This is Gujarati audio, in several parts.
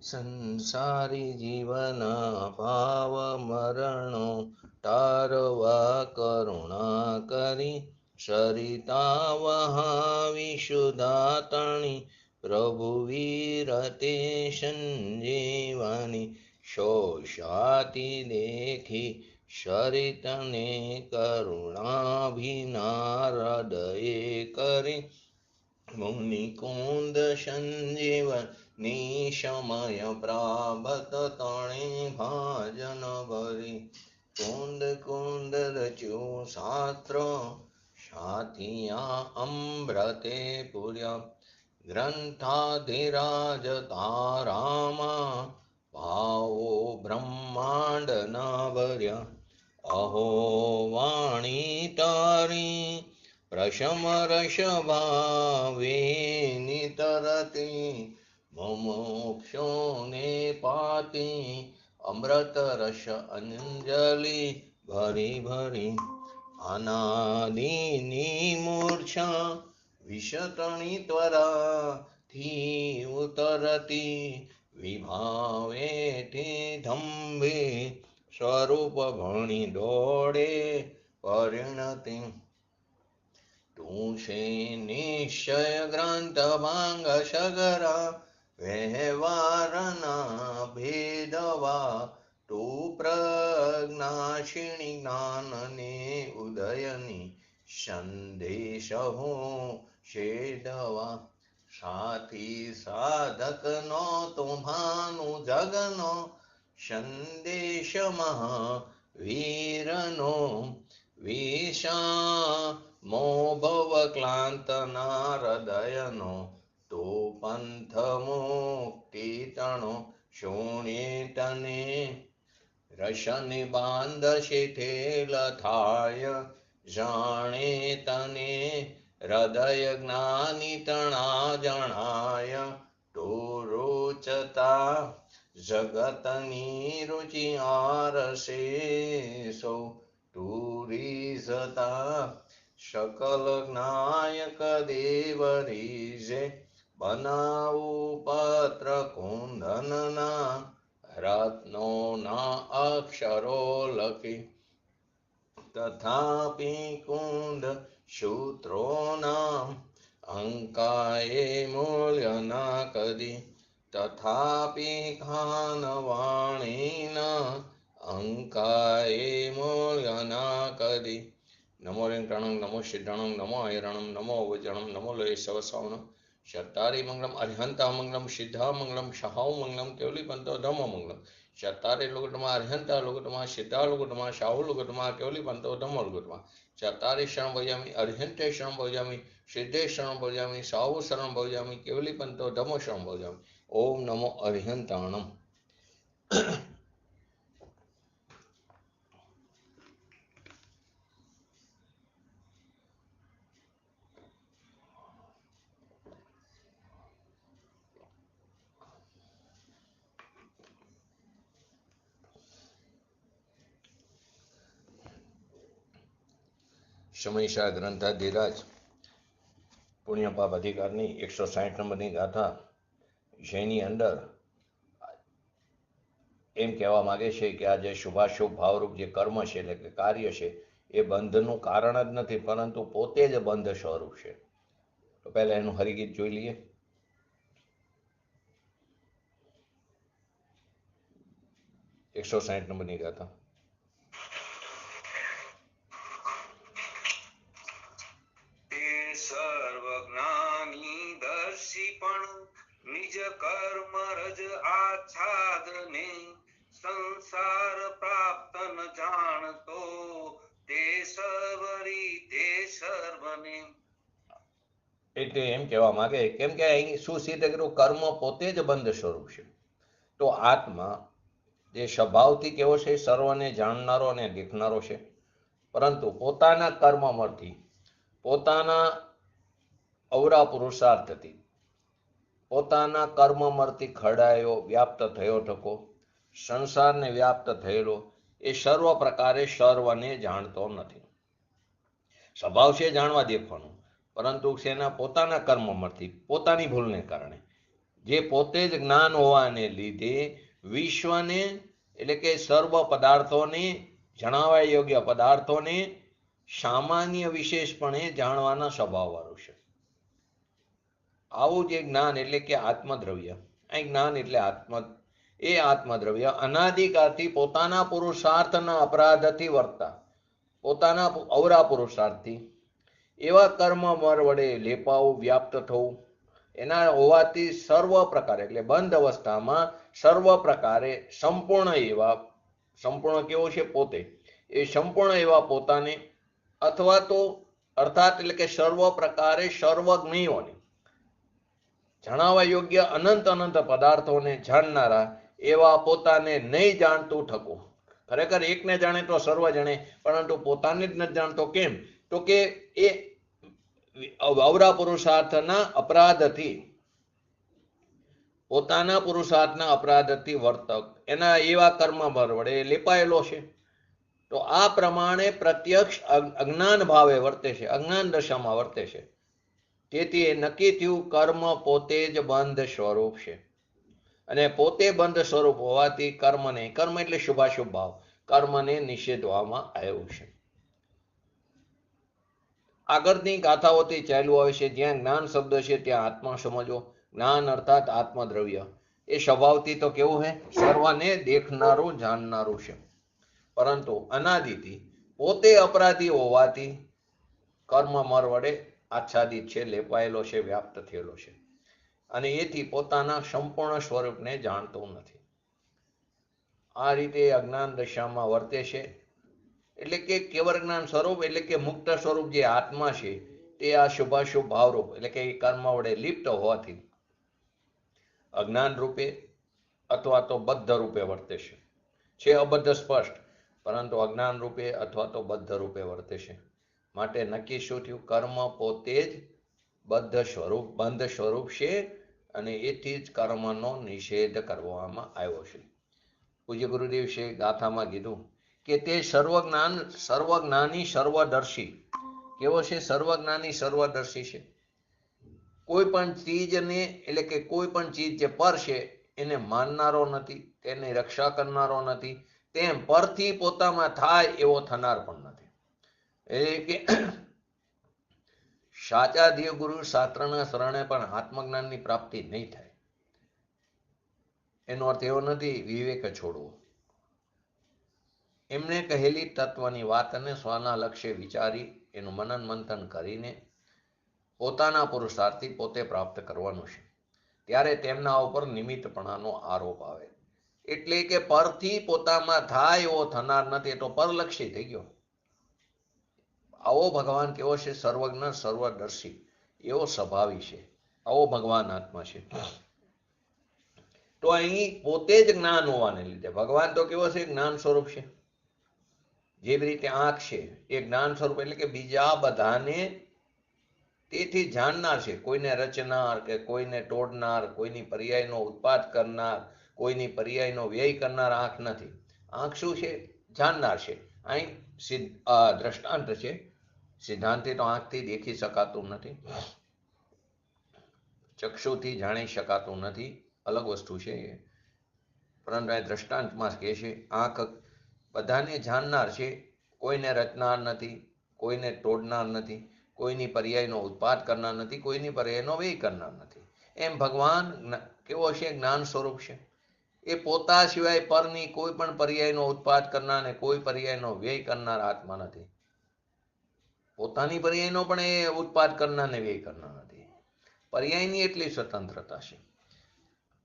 સંસારી જીવના ભાવ મરણો તારવા કરુણા કરી સરિતા વહાવી સુધાતણી પ્રભુ વીરતે સંજીવની શોષાતી દેખી સરિતને કરુણાભિના હૃદયે કરી મુનિકુંદ સંજીવન નિશમય પ્રાભત તણે ભાજન ભરી કુંદ કુંદ રચ્યું શાસ્ત્ર સાથિયા અમૃતે પૂર્યા ગ્રંથાધિરાજ તારામાં ભાવો બ્રહ્માંડ ના ભર્યા અહો વાણી તારી પ્રશમ રસ ભાવે નિતરતી મુમુક્ષોને પાતી અમૃત રસ અંજલિ ભરી ભરી અનાદિની મૂર્છા વિષતણી ત્વરાથી ઉતરતી વિભાવેથી ધંભે સ્વરૂપ ભણી દોડે પરિણતિ તું છે નિશ્ચય ગ્રંથ ભાંગ સગરા વ્યવહારના ભેદવા તું પ્રજ્ઞાશિણી જ્ઞાનને ઉદયની સંદેશ હું શેદવા સાથી સાધકનો તુમ્હાનું જગનો સંદેશ મહાવીરનો વિષા મોભવ ક્લાંતના હૃદયનો તો પંથ મુક્તિ તણો શોણે તને રશને બાંધ શિથિલ થાય જાણે તને હૃદય જ્ઞાની તણા જણાય તો રોચતા જગતની રુચિ આરસે સૌ તુરીઝતા શકલ જ્ઞાયક દેવ રીઝે બનાવું પત્ર કુંદનના રત્નોના અક્ષરો લખી તથાપિ કુંદ સૂત્રોના અંકાએ મૂલ્ય ના કદી તથાપિ ખાનવાણીના અંકાએ મૂલ્ય ના કદી નમો રેંકણં નમો સિદ્ધાણં નમો હૈરણં નમો વજણં નમો લય સવસાવણં શતારી મંગલમ અર્હંતા મંગલમ સિદ્ધા મંગલમ સહાવ મંગલમ કેવલી પંતો ધમો મંગલમ શતારે લુગટમાં અર્હંતા લુગટમાં સિદ્ધા લુગટમાં શાહુ લુગટમાં કેવલી પંતો ધમો લુગટમાં ચતારે શરણ ભજામી અર્હંતે શરણ ભજામી સિદ્ધે શરણ ભજામી શાહુ શરણ ભજામી કેવલી પંતો ધમો શરણ ભજામી ઓમ નમો અર્હંતાણમ. સમયસા ગ્રંથાધિરાજ પુણ્યપાપ અધિકારની 160 નંબરની ગાથા, જેની અંદર એમ કહેવા માંગે છે કે આ જે શુભાશુભ ભાવરૂપ જે કર્મ છે એટલે કે કાર્ય છે એ બંધનું કારણ જ નથી, પરંતુ પોતે જ બંધ સ્વરૂપ છે. તો પહેલા એનું હરિગીત જોઈ લઈએ. એકસો 60 નંબરની ગાથા. નિજ કર્મ રજ આચ્છાદને સંસાર પ્રાપ્ત ન જાણતો તે સર્વરી તે સર્વને. એટલે એમ કહેવા માંગે કેમ કે અહીં શું સિદ્ધ કર્યું? કર્મ પોતે જ બંધ સ્વરૂપ છે. તો આત્મા જે સ્વભાવથી કેવો છે? સર્વને જાણનારો અને દેખનારો છે, પરંતુ પોતાના કર્મમાંથી, પોતાના અવરા પુરુષાર્થથી, પોતાના કર્મમાંથી ખડાયો વ્યાપ્ત થયો ટકો સંસારને વ્યાપ્ત થયેલો એ સર્વ પ્રકારે સર્વને જાણતો નથી. સ્વભાવ છે જાણવા દેખવાનું, પરંતુ તેના પોતાના કર્મમાંથી, પોતાની ભૂલને કારણે જે પોતે જ જ્ઞાન હોવાને લીધે વિશ્વને એટલે કે સર્વ પદાર્થોને, જણાવવા યોગ્ય પદાર્થોને સામાન્ય વિશેષપણે જાણવાના સ્વભાવવાળું છે. આવું જે જ્ઞાન એટલે કે આત્મદ્રવ્ય, અહીં જ્ઞાન એટલે આત્મદ્રવ્ય અનાદિકાળથી પોતાના પુરુષાર્થના અપરાધથી વર્તા, પોતાના અવરા પુરુષાર્થથી એવા કર્મ મર વડે લેપાવું, વ્યાપ્ત થવું, એના હોવાથી સર્વ પ્રકારે એટલે બંધ અવસ્થામાં સર્વ પ્રકારે સંપૂર્ણ કેવો છે પોતે, એ સંપૂર્ણ એવા પોતાને અથવા તો અર્થાત એટલે કે સર્વ પ્રકારે સર્વજ્ઞીઓને જણાવવા યોગ્ય અનંત પદાર્થોને જાણનારા એવા પોતાને નહીં જાણતું થકું. ખરેખર એકને જાણે તો સર્વ જાણે, પરંતુ પોતાને જ નથી જાણતો. કેમ? તો કે એ અવરા પુરુષાર્થના અપરાધથી, પોતાના પુરુષાર્થના અપરાધથી વર્તક એના એવા કર્મ વડે લેપાયેલો છે. તો આ પ્રમાણે પ્રત્યક્ષ અજ્ઞાન ભાવે વર્તે છે, અજ્ઞાન દશામાં વર્તે છે. તેથી એ નક્કી થયું કર્મ પોતે જ બંધ સ્વરૂપ છે, અને પોતે બંધ સ્વરૂપ હોવાથી કર્મને, કર્મ એટલે શુભાશુભ ભાવ, કર્મને નિષેધવામાં આવ્યું છે. આગળની ગાથાઓથી ચાલ્યું આવે છે, જ્યાં જ્ઞાન શબ્દ છે ત્યાં આત્મા સમજો. જ્ઞાન અર્થાત આત્મદ્રવ્ય એ સ્વભાવથી તો કેવું છે, સર્વને દેખનારું, જાણનારું છે. પરંતુ અનાદિથી પોતે અપરાધી હોવાથી કર્મ મર વડે આચ્છાદિત છે, લેપાયેલો છે, વ્યાપ્ત થયેલો છે, અને એથી પોતાના સંપૂર્ણ સ્વરૂપને જાણતો નથી. આ રીતે અજ્ઞાન દશામાં વર્તે છે. એટલે કે કેવળ જ્ઞાન સ્વરૂપ એટલે કે મુક્ત સ્વરૂપ જે આત્મા છે તે આ શુભાશુભ ભાવરૂપ એટલે કે કર્મ વડે લિપ્ત હોવાથી અજ્ઞાન રૂપે અથવા તો બદ્ધ રૂપે વર્તે છે અબદ્ધ સ્પષ્ટ, પરંતુ અજ્ઞાન રૂપે અથવા તો બદ્ધ રૂપે વર્તે છે. માટે નક્કી શું થયું? કર્મ પોતે જ બંધ સ્વરૂપ છે, અને એથી જ કર્મનો નિષેધ કરવામાં આવ્યો છે. પૂજ્ય ગુરુદેવ છે ગાથામાં કીધું કે તે સર્વજ્ઞાની સર્વદર્શી કેવો છે? સર્વજ્ઞાની સર્વદર્શી છે. કોઈ પણ ચીજને એટલે કે કોઈ પણ ચીજ જે પર છે એને માનનારો નથી, તેની રક્ષા કરનારો નથી, તેમ પરથી પોતામાં થાય એવો થનાર પણ નથી. એટલે કે સાચા દેવ ગુરુ શાસ્ત્રના શરણે પણ આત્મજ્ઞાનની પ્રાપ્તિ નહીં થાય. એનો અર્થ એવો નથી વિવેક છોડવો. એમને કહેલી તત્વની વાતને સ્વના લક્ષ્ય વિચારી એનું મનન મંથન કરીને પોતાના પુરુષાર્થથી પોતે પ્રાપ્ત કરવાનું છે. ત્યારે તેમના ઉપર નિમિત્તપણાનો આરોપ આવે. એટલે કે પરથી પોતામાં થાય એવો થનાર નથી, તો પરલક્ષી થઈ ગયો. આવો ભગવાન કેવો છે? સર્વજ્ઞ સર્વદર્શી એવો સ્વભાવી છે. આવો ભગવાન આત્મા છે. તો અહીં પોતે જ જ્ઞાન હોવાને લીધે ભગવાન તો કેવો છે? જ્ઞાન સ્વરૂપ છે. જેવી રીતે આંખ છે એ જ્ઞાન સ્વરૂપ એટલે કે બીજા બધાને તેથી જાણનાર છે. કોઈને રચનાર કે કોઈને તોડનાર, કોઈની પર્યાયનો ઉત્પાદ કરનાર, કોઈની પર્યાયનો વ્યય કરનાર આંખ નથી. આંખ શું છે? જાણનાર છે. અહીં દ્રષ્ટાંત છે. સિદ્ધાંતથી તો આંખથી દેખી શકાતું નથી, ચક્ષુથી જાણી શકાતું નથી, અલગ વસ્તુ છે. પરંતુ આ દ્રષ્ટાંતમાં કહે છે આંખ બધાને જાણનાર છે, કોઈને રચનાર નથી, કોઈને તોડનાર નથી, કોઈની પર્યાયનો ઉત્પાદ કરનાર નથી, કોઈની પર્યાયનો વ્યય કરનાર નથી. એમ ભગવાન કેવો છે? જ્ઞાન સ્વરૂપ છે. એ પોતા સિવાય પરની કોઈ પણ પર્યાયનો ઉત્પાદ કરનાર ને કોઈ પર્યાયનો વ્યય કરનાર આત્મા નથી. પોતાની પર્યાયનો પણ એ ઉત્પાદ કરનાર ને વ્યય કરનાર નથી. પર્યાયની એટલી સ્વતંત્રતા છે.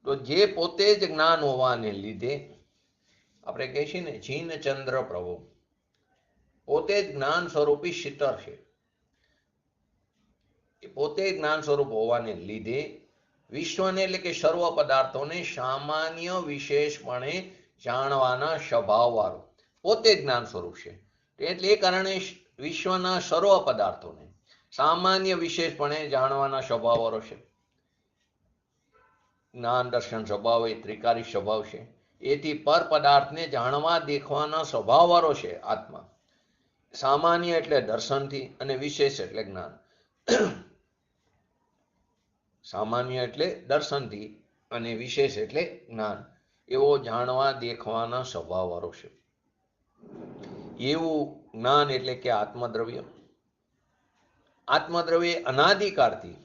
તો જે પોતે જ જ્ઞાન હોવાને લીધે આપણે કહીએ છીએ ને જીન ચંદ્ર પ્રભુ, પોતે જ જ્ઞાન સ્વરૂપી શીતળ છે. એ પોતે જ્ઞાન સ્વરૂપ હોવાને લીધે વિશ્વને એટલે કે સર્વ પદાર્થોને સામાન્ય વિશેષપણે જાણવાના સ્વભાવવાળું પોતે જ્ઞાન સ્વરૂપ છે. એટલે એ કારણે વિશ્વના સર્વ પદાર્થોને સામાન્ય વિશેષપણે જાણવાના સ્વભાવવાળો છે. જ્ઞાન દર્શન સ્વભાવ એ ત્રિકારી સ્વભાવ છે. એથી પર પદાર્થને જાણવા દેખવાના સ્વભાવવાળો છે આત્મા. સામાન્ય એટલે દર્શનથી અને વિશેષ એટલે જ્ઞાન. સામાન્ય એટલે દર્શનથી અને વિશેષ એટલે જ્ઞાન, એવો જાણવા દેખવાના સ્વભાવવાળો છે. એવું જ્ઞાન એટલે કે આત્મદ્રવ્ય. આત્મદ્રવ્ય અનાદિકાળથી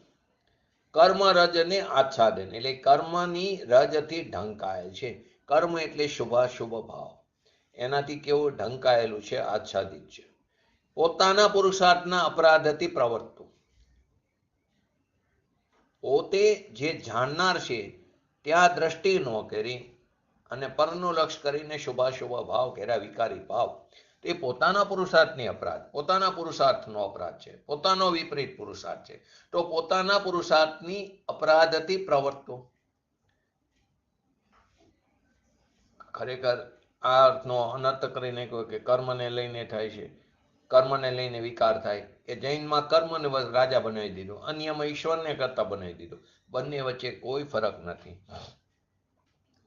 કર્મ રજને આચ્છાદન એટલે કર્મની રજથી ઢંકાયેલ છે. કર્મ એટલે શુભાશુભ ભાવ, એનાથી કેવું ઢંકાયેલું છે, આચ્છાદિત છે. પોતાના પુરુષાર્થના અપરાધથી પ્રવર્તતું, પોતે જે જાણનાર છે ત્યાં દ્રષ્ટિ ન કરી અને પરનું લક્ષ કરીને શુભાશુભ ભાવ કર્યા, વિકારી ભાવ, તે પોતાના પુરુષાર્થની અપરાધ, પોતાના પુરુષાર્થનો અપરાધ છે, પોતાનો વિપરીત પુરુષાર્થ છે. તો પોતાના પુરુષાર્થની અપરાધથી પ્રવર્તતું. ખરેખર આ અર્થનો અનર્થ કરીને કહ્યું કે કર્મને લઈને થાય છે, કર્મને લઈને વિકાર થાય. એ જૈનમાં કર્મને રાજા બનાવી દીધો, અન્યમાં ઈશ્વરને કરતા બનાવી દીધો. બંને વચ્ચે કોઈ ફરક નથી.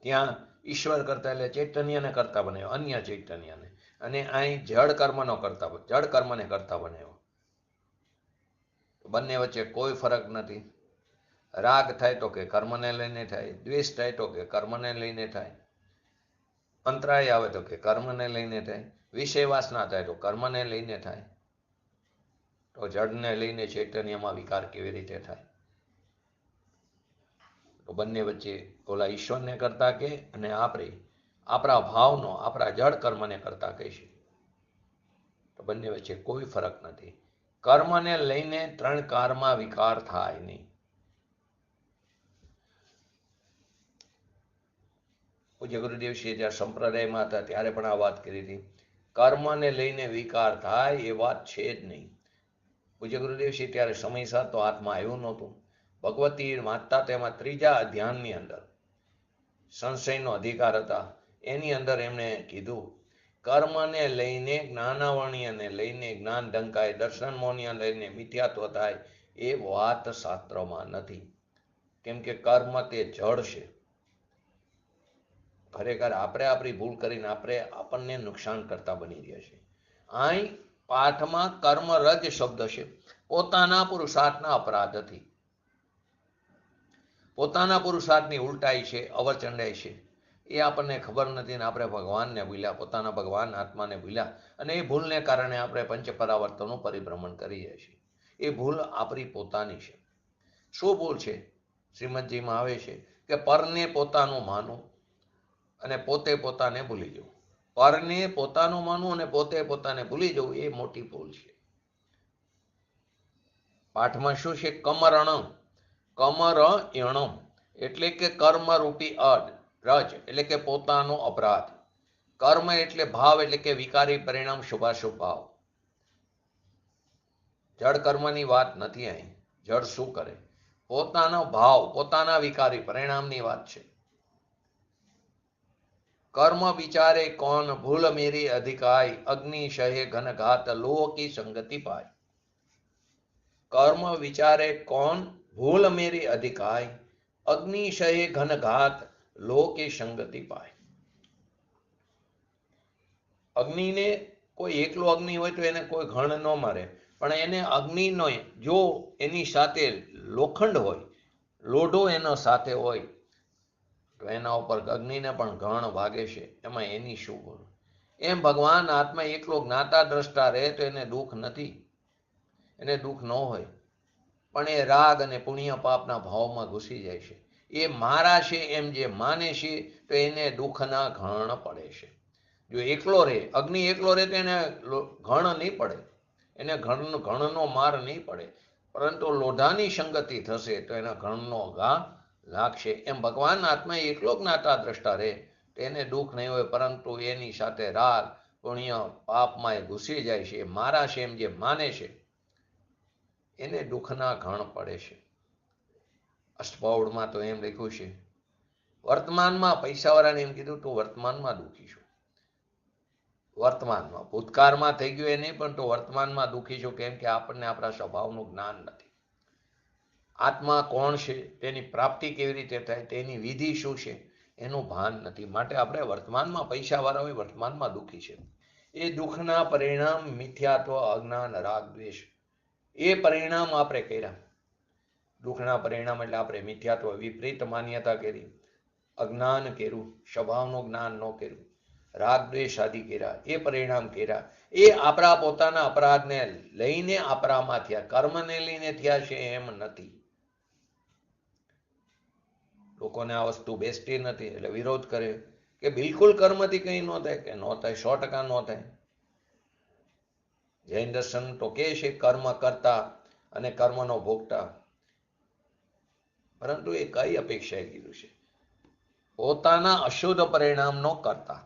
ત્યાં ઈશ્વર કરતા એટલે ચૈતન્યને કરતા બનાવ્યો, અન્ય ચૈતન્યને, અને અહીં જડ કર્મનો કરતા, જડ કર્મને કરતા બનાવ્યો. બંને વચ્ચે કોઈ ફરક નથી. રાગ થાય તો કે કર્મને લઈને થાય, દ્વેષ થાય તો કે કર્મને લઈને થાય, અંતરાય આવે તો કે કર્મને લઈને થાય, વિષય વાસના થાય તો કર્મને લઈને થાય. તો જડને લઈને ચૈતન્યમાં વિકાર કેવી રીતે થાય? તો બંને વચ્ચે ઓલા ઈશ્વરને કરતા કે અને આપણે આપણા ભાવનો, આપણા જડ કર્મને કરતા કહીશું. તો બંને વચ્ચે કોઈ ફરક નથી. કર્મને લઈને ત્રણ કારમાં વિકાર થાય નહીં. પૂજ્ય ગુરુદેવશ્રી જ્યારે સંપ્રદાયમાં હતા ત્યારે પણ આ વાત કરી હતી. કર્મને લઈને વિકાર થાય એ વાત છે જ નહીં. પૂજ્ય ગુરુદેવશ્રી ત્યારે સમય સાથ તો હાથમાં આવ્યું નહોતું. ભગવતી વાંચતા તેમાં ત્રીજા અધ્યાયની અંદર સંશયનો અધિકાર હતા, એની અંદર એમણે કીધું કર્મને લઈને જ્ઞાનાવરણીયને લઈને જ્ઞાન ઢંકાય, દર્શન મોનિય લઈને મિથ્યાત્વ થાય, એ વાત શાસ્ત્રમાં નથી. કેમ કે કર્મ તે જડ છે. ખરેખર આપણે આપણી ભૂલ કરીને આપણે આપણને નુકસાન કરતા બની રહ્યા છે. અહીં પાઠમાં કર્મ રજ શબ્દ છે, પોતાના પુરુષાર્થના અપરાધથી. પોતાના પુરુષાર્થની ઉલટાઈ છે, અવરચંડાઈ છે, એ આપણને ખબર નથી ને આપણે ભગવાનને ભૂલ્યા, પોતાના ભગવાન આત્માને ભૂલ્યા, અને એ ભૂલને કારણે આપણે પંચ પરાવર્તનનું પરિભ્રમણ કરીએ છીએ. એ ભૂલ આપણી પોતાની છે. શું ભૂલ છે? શ્રીમદજીમાં આવે છે કે પરને પોતાનું માનવું અને પોતે પોતાને ભૂલી જવું. પરને પોતાનું માનવું અને પોતે પોતાને ભૂલી જવું એ મોટી ભૂલ છે. પાઠમાં શું છે? કમરણમ, કમર યણમ એટલે કે કર્મરૂપી અડ, રજ એટલે કે પોતાનો અપરાધ. કર્મ એટલે ભાવ એટલે કે વિકારી પરિણામ, શુભાશુભ ભાવ. જડ કર્મની વાત નથી અહીં. જડ શું કરે? પોતાનો ભાવ, પોતાના વિકારી પરિણામની વાત છે. કર્મ વિચારે કોણ ભૂલ મેરી અધિકાય, અગ્નિ સહે ઘનઘાત લોહ કી સંગતિ પાય. કર્મ વિચારે કોણ ભૂલ મેરી અધિકાય, અગ્નિ સહે ઘનઘાત લોહ કી સંગતિ પાય. અગ્નિને કોઈ એકલો અગ્નિ હોય તો એને કોઈ ઘણ ન મારે, પણ એને અગ્નિનો જો એની સાથે લોખંડ હોય, લોઢો એનો સાથે હોય તો એના ઉપર અગ્નિને પણ ઘણ વાગે છે. એમાં એની શું ભૂલ? એમ ભગવાન આત્મા એકલો જ્ઞાતા દ્રષ્ટા રહે તો એને દુઃખ નથી, એને દુઃખ ન હોય, પણ એ રાગ અને પુણ્ય પાપના ભાવમાં ઘૂસી જાય છે. એ મારા છે એમ જે માને છે તો એને દુઃખના ઘણ પડે છે. જો એકલો રહે, અગ્નિ એકલો રહે તો એને ઘણ નહીં પડે, એને ઘણનો માર નહીં પડે, પરંતુ લોઢાની સંગતિ થશે તો એના ઘણનો ઘા લાગશે. એમ ભગવાન આત્મા એકલો જ્ઞાતા દ્રષ્ટા રહે તો એને દુઃખ નહીં હોય, પરંતુ એની સાથે રાગ પુણ્ય પાપમાં એ ઘૂસી જાય છે. મારા છે એમ જે માને છે એને દુઃખના ઘણ પડે છે. અષ્ટપૌઢમાં તો એમ લખ્યું છે, વર્તમાનમાં પૈસાવાળાને એમ કીધું તો વર્તમાનમાં દુઃખી છું. વર્તમાનમાં, ભૂતકાળમાં થઈ ગયું એ નહીં, પણ તો વર્તમાનમાં દુઃખી છું. કેમ કે આપણને આપણા સ્વભાવનું જ્ઞાન નથી. આત્મા કોણ છે, તેની પ્રાપ્તિ કેવી રીતે થાય, તેની વિધિ શું છે, એનું ભાન નથી. માટે આપણે વર્તમાનમાં પૈસાવાળા હોય, વર્તમાનમાં દુઃખી છે. એ દુઃખના પરિણામ મિથ્યાત્વ, અજ્ઞાન, રાગ, દ્વેષ, એ પરિણામ આપણે કર્યા. દુઃખના પરિણામ એટલે આપણે મિથ્યાત્વ વિપરીત માન્યતા કરી, અજ્ઞાન કર્યું, સ્વભાવનું જ્ઞાન ન કર્યું, રાગ દ્વેષ આદિ કર્યા, એ પરિણામ કર્યા, એ આપણા પોતાના અપરાધને લઈને આપણામાં થયા, કર્મને લઈને થયા છે એમ નથી. લોકોને આ વસ્તુ બેસતી નથી એટલે વિરોધ કરે કે બિલકુલ કર્મથી કંઈ ન થાય, કે ન થાય, 100% ન થાય. જૈન દર્શન તો કે છે કર્મ કરતા અને કર્મનો ભોગતા, પરંતુ એ કઈ અપેક્ષાએ કીધું છે? પોતાના અશુદ્ધ પરિણામનો કરતા,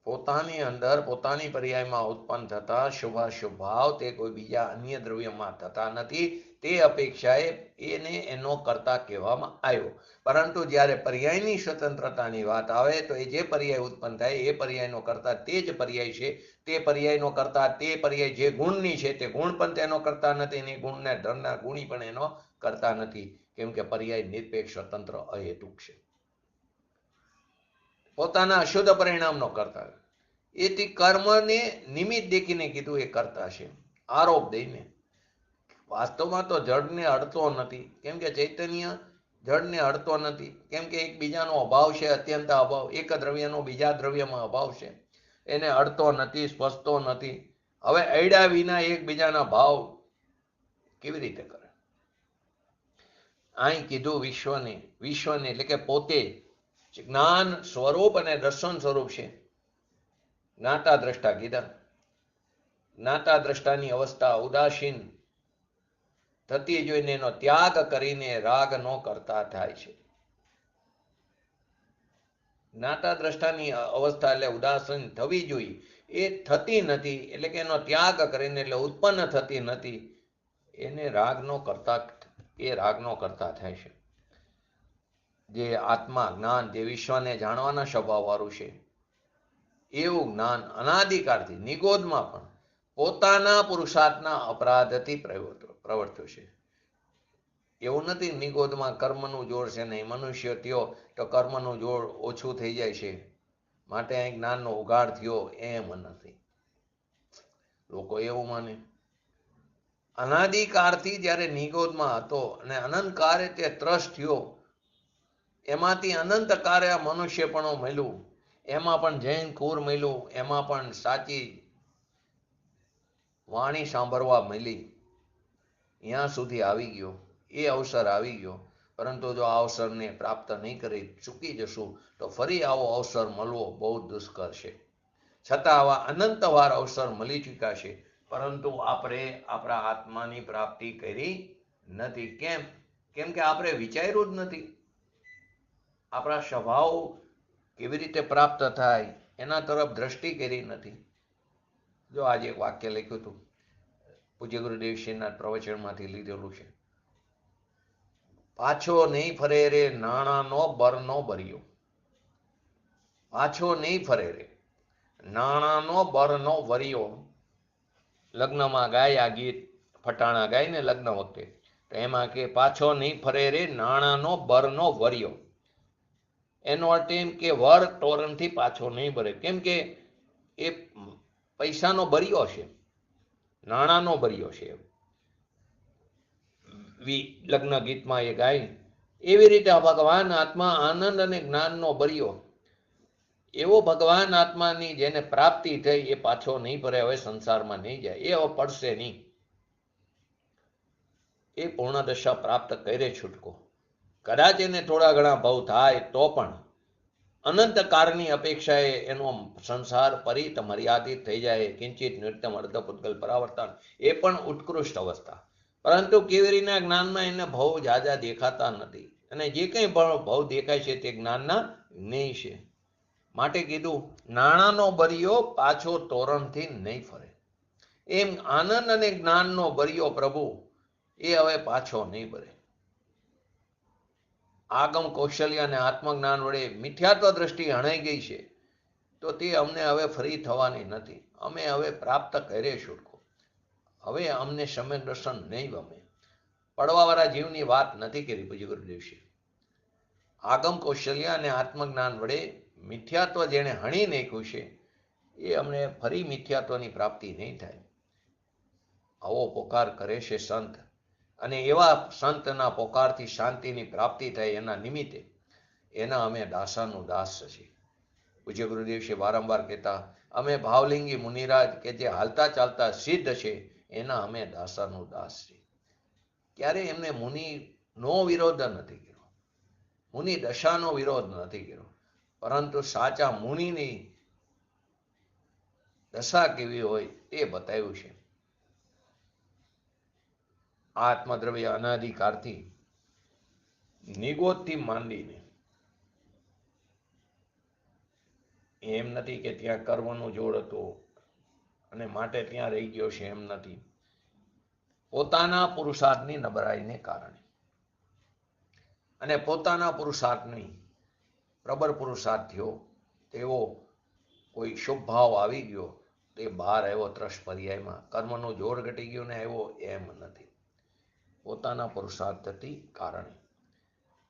પોતાની અંદર પોતાની પર્યાયમાં ઉત્પન્ન થતા શુભાશુભ ભાવ તે કોઈ બીજા અન્ય દ્રવ્યમાં થતા નથી, તે અપેક્ષાએ એને એનો કરતા કહેવામાં આવ્યો. પરંતુ જ્યારે પર્યાયની સ્વતંત્રતાની વાત આવે તો એ જે પર્યાય ઉત્પન્ન થાય એ પર્યાયનો કરતા તે જ પર્યાય છે, તે પર્યાયનો કરતા તે પર્યાય જે ગુણની છે તે ગુણ પણ તેનો કરતા નથી, ને ગુણને ધરના ગુણી પણ એનો કરતા નથી, કેમ કે પર્યાય નિરપેક્ષ સ્વતંત્ર અહેતુક છે. પોતાના અશુદ્ધ પરિણામનો કરતા, એથી કર્મને નિમિત્ત દેખીને કીધું એ કરતા છે, આરોપ દઈને. વાસ્તવમાં તો જડને અડતો નથી, કેમ કે ચૈતન્ય જડને અડતો નથી, કેમ કે એકબીજાનો અભાવ છે, અત્યંત અભાવ, એક દ્રવ્યનો બીજા દ્રવ્યમાં અભાવ છે, એને અડતો નથી, સ્પર્શતો નથી. હવે અડ્યા વિના એકબીજાના ભાવ કેવી રીતે કરે? અહીં કીધું વિશ્વને એટલે કે પોતે જ્ઞાન સ્વરૂપ અને દર્શન સ્વરૂપ છે. જ્ઞાતા દ્રષ્ટા કીધા. જ્ઞાતા દ્રષ્ટાની અવસ્થા ઉદાસીન થતી જોઈને એનો ત્યાગ કરીને રાગ નો કરતા થાય છે. જ્ઞાતા દ્રષ્ટાની અવસ્થા એટલે ઉદાસીન થવી જોઈએ, એ થતી નથી, એટલે કે એનો ત્યાગ કરીને એટલે ઉત્પન્ન થતી નથી, એને રાગનો કરતા, એ રાગનો કરતા થાય છે. જે આત્મા જ્ઞાન, જે વિશ્વને જાણવાના સ્વભાવ વાળું છે, એવું જ્ઞાન અનાદિકાળથી નિગોદમાં પણ પોતાના પુરુષાર્થના અપરાધથી પ્રવર્ત્યો છે. એવું નથી નિગોદમાં કર્મનું જોડ છે નહીં, મનુષ્ય થયો તો કર્મનું જોડ ઓછું થઈ જાય છે માટે અહીં જ્ઞાનનો ઉગાડ થયો, એમ નથી. લોકો એવું માને. અનાદિકાળથી જ્યારે નિગોદમાં હતો અને અનંતકાળે તે ત્રસ્ત થયો, એમાંથી અનંતકાળે આ મનુષ્યપણું મળ્યું, એમાં પણ જૈન કુર મળ્યું, એમાં પણ સાચી વાણી સાંભળવા મળી, ત્યાં સુધી આવી ગયો, એ અવસર આવી ગયો. પરંતુ જો આ અવસરને પ્રાપ્ત નહીં કરી ચૂકી જશું તો ફરી આવો અવસર મળવો બહુ દુષ્કર છે. છતાં આવા અનંતવાર અવસર મળી ચૂક્યા છે, પરંતુ આપણે આપણા આત્માની પ્રાપ્તિ કરી નથી. કેમ કે આપણે વિચાર્યું જ નથી. આપણા સ્વભાવ કેવી રીતે પ્રાપ્ત થાય એના તરફ દ્રષ્ટિ કરી નથી. જો આજે એક વાક્ય લખ્યું હતું, પૂજ્ય ગુરુદેવશ્રીના પ્રવચનમાંથી લીધેલું છે. પાછો નહીં ફરે રે નાણાનો બરનો બરિયો. પાછો નહીં ફરે રે નાણાનો બરનો વરિયો. લગ્નમાં ગાય આ ગીત, ફટાણા ગાય ને લગ્ન વખતે, તો એમાં કે પાછો નહીં ફરે રે નાણાનો બરનો વરિયો. એનો અર્થ એમ કે વર તોરણથી પાછો નહીં ભરે, કેમ કે એ પૈસાનો બરિયો છે, નાણાનો બરિયો છે. લગ્ન ગીતમાં એ ગાય. એવી રીતે ભગવાન આત્મા આનંદ અને જ્ઞાનનો બરિયો, એવો ભગવાન આત્માની જેને પ્રાપ્તિ થઈ એ પાછો નહીં ભરે, હવે સંસારમાં નહીં જાય, એ હવે પડશે નહીં. એ પૂર્ણ દશા પ્રાપ્ત કરે છૂટકો. કદાચ એને થોડા ઘણા ભાવ થાય તો પણ અનંતકાળની અપેક્ષાએ એનો સંસાર પરિત મર્યાદિત થઈ જાય. કિંચિત નૃત્યમ અર્ધ પૂતગલ પરાવર્તન, એ પણ ઉત્કૃષ્ટ અવસ્થા. પરંતુ કેવી રીતના જ્ઞાનમાં એને ભાવ જાજા દેખાતા નથી, અને જે કંઈ ભાવ દેખાય છે તે જ્ઞાનના જ્ઞેય છે. માટે કીધું નાણાનો બરિયો પાછો તોરણથી નહીં ફરે. એમ આનંદ અને જ્ઞાનનો બરિયો પ્રભુ એ હવે પાછો નહીં ભરે. આગમ કૌશલ્ય અને આત્મજ્ઞાન વડે મિથ્યાત્વ દ્રષ્ટિ હણાઈ ગઈ છે, તો તે અમને હવે ફરી થવાની નથી. અમે હવે પ્રાપ્ત કરીએ છૂટકો. હવે અમને સમ્યક દર્શન નહીં ગમે. પડવાવાળા જીવની વાત નથી કરી પૂજ્ય ગુરુદેવશ્રી. આગમ કૌશલ્ય અને આત્મજ્ઞાન વડે મિથ્યાત્વ જેણે હણી નાખ્યું છે, એ અમને ફરી મિથ્યાત્વની પ્રાપ્તિ નહીં થાય. આવો પોકાર કરે છે સંત. અને એવા સંતના પોકારથી શાંતિની પ્રાપ્તિ થાય એના નિમિત્તે એના અમે દાસાનું દાસ છીએ. પૂજ્ય ગુરુદેવ શ્રી વારંવાર કહેતા, અમે ભાવલિંગી મુનિરાજ કે જે હાલતા ચાલતા સિદ્ધ છે એના અમે દાસાનું દાસ છીએ. ક્યારે એમને મુનિનો વિરોધ નથી કર્યો, મુનિ દશાનો વિરોધ નથી કર્યો, પરંતુ સાચા મુનિની દશા કેવી હોય એ બતાવ્યું છે. આત્મદ્રવ્ય અનાધિકારથી નિગોદથી માંડીને એમ નથી કે ત્યાં કર્મનું જોડ હતું અને માટે ત્યાં રહી ગયો છે, એમ નથી. પોતાના પુરુષાર્થની નબળાઈને કારણે અને પોતાના પુરુષાર્થની પ્રબળ પુરુષાર્થ થયો, તેવો કોઈ શુભ ભાવ આવી ગયો તે બહાર આવ્યો ત્રસ પર્યાયમાં. કર્મનું જોર ઘટી ગયું ને આવ્યો એમ નથી, પોતાના પુરુષાર્થથી કારણે.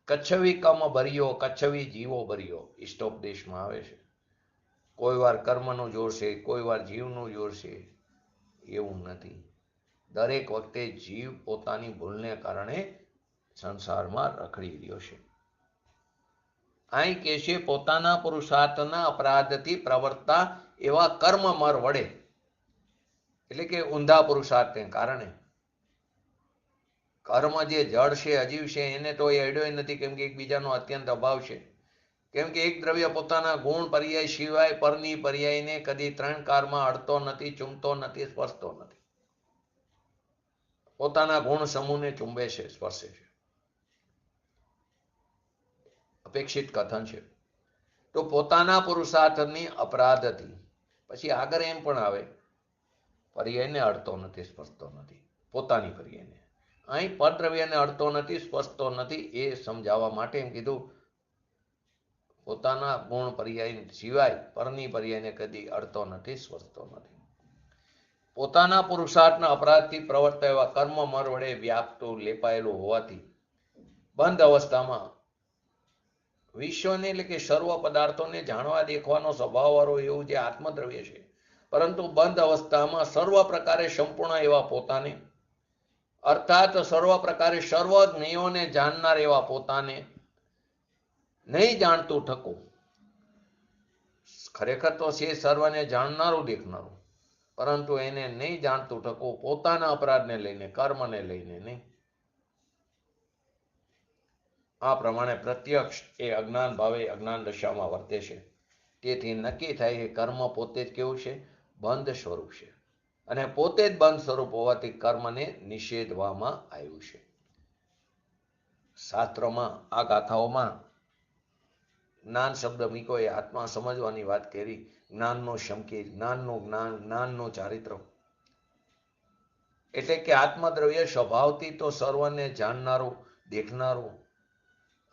કચ્છવી કમ ભર્યો, કચ્છવી જીવો ભર્યો ઇષ્ટોપદેશમાં આવે છે. કોઈ વાર કર્મનું જોર છે, કોઈ વાર જીવનું જોર છે, એવું નથી. દરેક વખતે જીવ પોતાની ભૂલને કારણે સંસારમાં રખડી રહ્યો છે. અહીં કે છે પોતાના પુરુષાર્થના અપરાધથી પ્રવર્તતા એવા કર્મ મર વડે, એટલે કે ઊંધા પુરુષાર્થને કારણે. કર્મ જે જળ છે, અજીવ છે, એને તો એ અડ્યો નથી, કેમ કે એકબીજાનો અત્યંત અભાવ છે. કેમ કે એક દ્રવ્ય પોતાના ગુણ પર્યાય સિવાય પરની પર્યાયને કદી ત્રણ કારમાં અડતો નથી, ચૂમતો નથી, સ્પર્શતો નથી. પોતાના ગુણ સમૂહને ચુંબે છે, સ્પર્શે છે. અપેક્ષિત કથન છે. તો પોતાના પુરુષાર્થની અપરાધથી પછી આગળ એમ પણ આવે, પર્યાયને અડતો નથી, સ્પર્શતો નથી, પોતાની પર્યાયને. અહીં પરદ્રવ્યને અડતો નથી, સ્પર્શતો નથી, એ સમજાવવા માટે એમ કીધું પોતાના ગુણ પર્યાય સિવાય પરની પર્યાયને કદી અડતો નથી, સ્પર્શતો નથી. પોતાના પુરુષાર્થના અપરાધથી પ્રવર્તા એવા કર્મ મર વડે વ્યાપતું લેપાયેલું હોવાથી બંધ અવસ્થામાં વિશ્વને એટલે કે સર્વ પદાર્થોને જાણવા દેખવાનો સ્વભાવવાળો એવું જે આત્મદ્રવ્ય છે, પરંતુ બંધ અવસ્થામાં સર્વ પ્રકારે સંપૂર્ણ એવા પોતાને, અર્થાત સર્વ પ્રકારે સર્વ જ્ઞેયોને જાણનાર એવા પોતાને નહીં જાણતું ઠકું. ખરેખર તો છે સર્વને જાણનારું દેખનારું, પરંતુ એને નહીં જાણતું ઠકું, પોતાના અપરાધને લઈને, કર્મને લઈને નહીં. આ પ્રમાણે પ્રત્યક્ષ એ અજ્ઞાન ભાવે અજ્ઞાન દશામાં વર્તે છે. તેથી નક્કી થાય કે કર્મ પોતે જ કેવું છે, બંધ સ્વરૂપ છે, અને પોતે જ બંધ સ્વરૂપ હોવાથી કર્મને નિષેધવામાં આવ્યું છે. શાસ્ત્રોમાં આ ગાથાઓમાં જ્ઞાન શબ્દ મૂકો એ આત્મા સમજવાની વાત કરી. જ્ઞાનનો સંકેત, જ્ઞાનનું જ્ઞાન, જ્ઞાનનું ચારિત્ર, એટલે કે આત્મદ્રવ્ય સ્વભાવથી તો સર્વને જાણનારું, દેખનારું.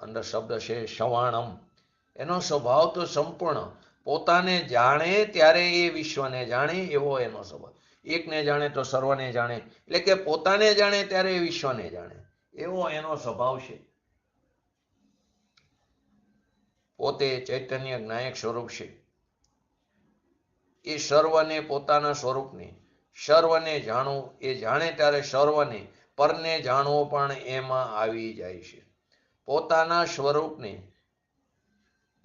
અંદર શબ્દ છે સવાણમ, એનો સ્વભાવ તો સંપૂર્ણ, પોતાને જાણે ત્યારે એ વિશ્વને જાણે એવો એનો સ્વભાવ. એકને જાણે તો સર્વને જાણે, એટલે કે પોતાને જાણે ત્યારે એ વિશ્વને જાણે એવો એનો સ્વભાવ છે. પોતે ચૈતન્ય જ્ઞાયક સ્વરૂપ છે. એ સર્વને પોતાના સ્વરૂપને, સર્વને જાણવું, એ જાણે ત્યારે સર્વને, પરને જાણવો પણ એમાં આવી જાય છે. પોતાના સ્વરૂપને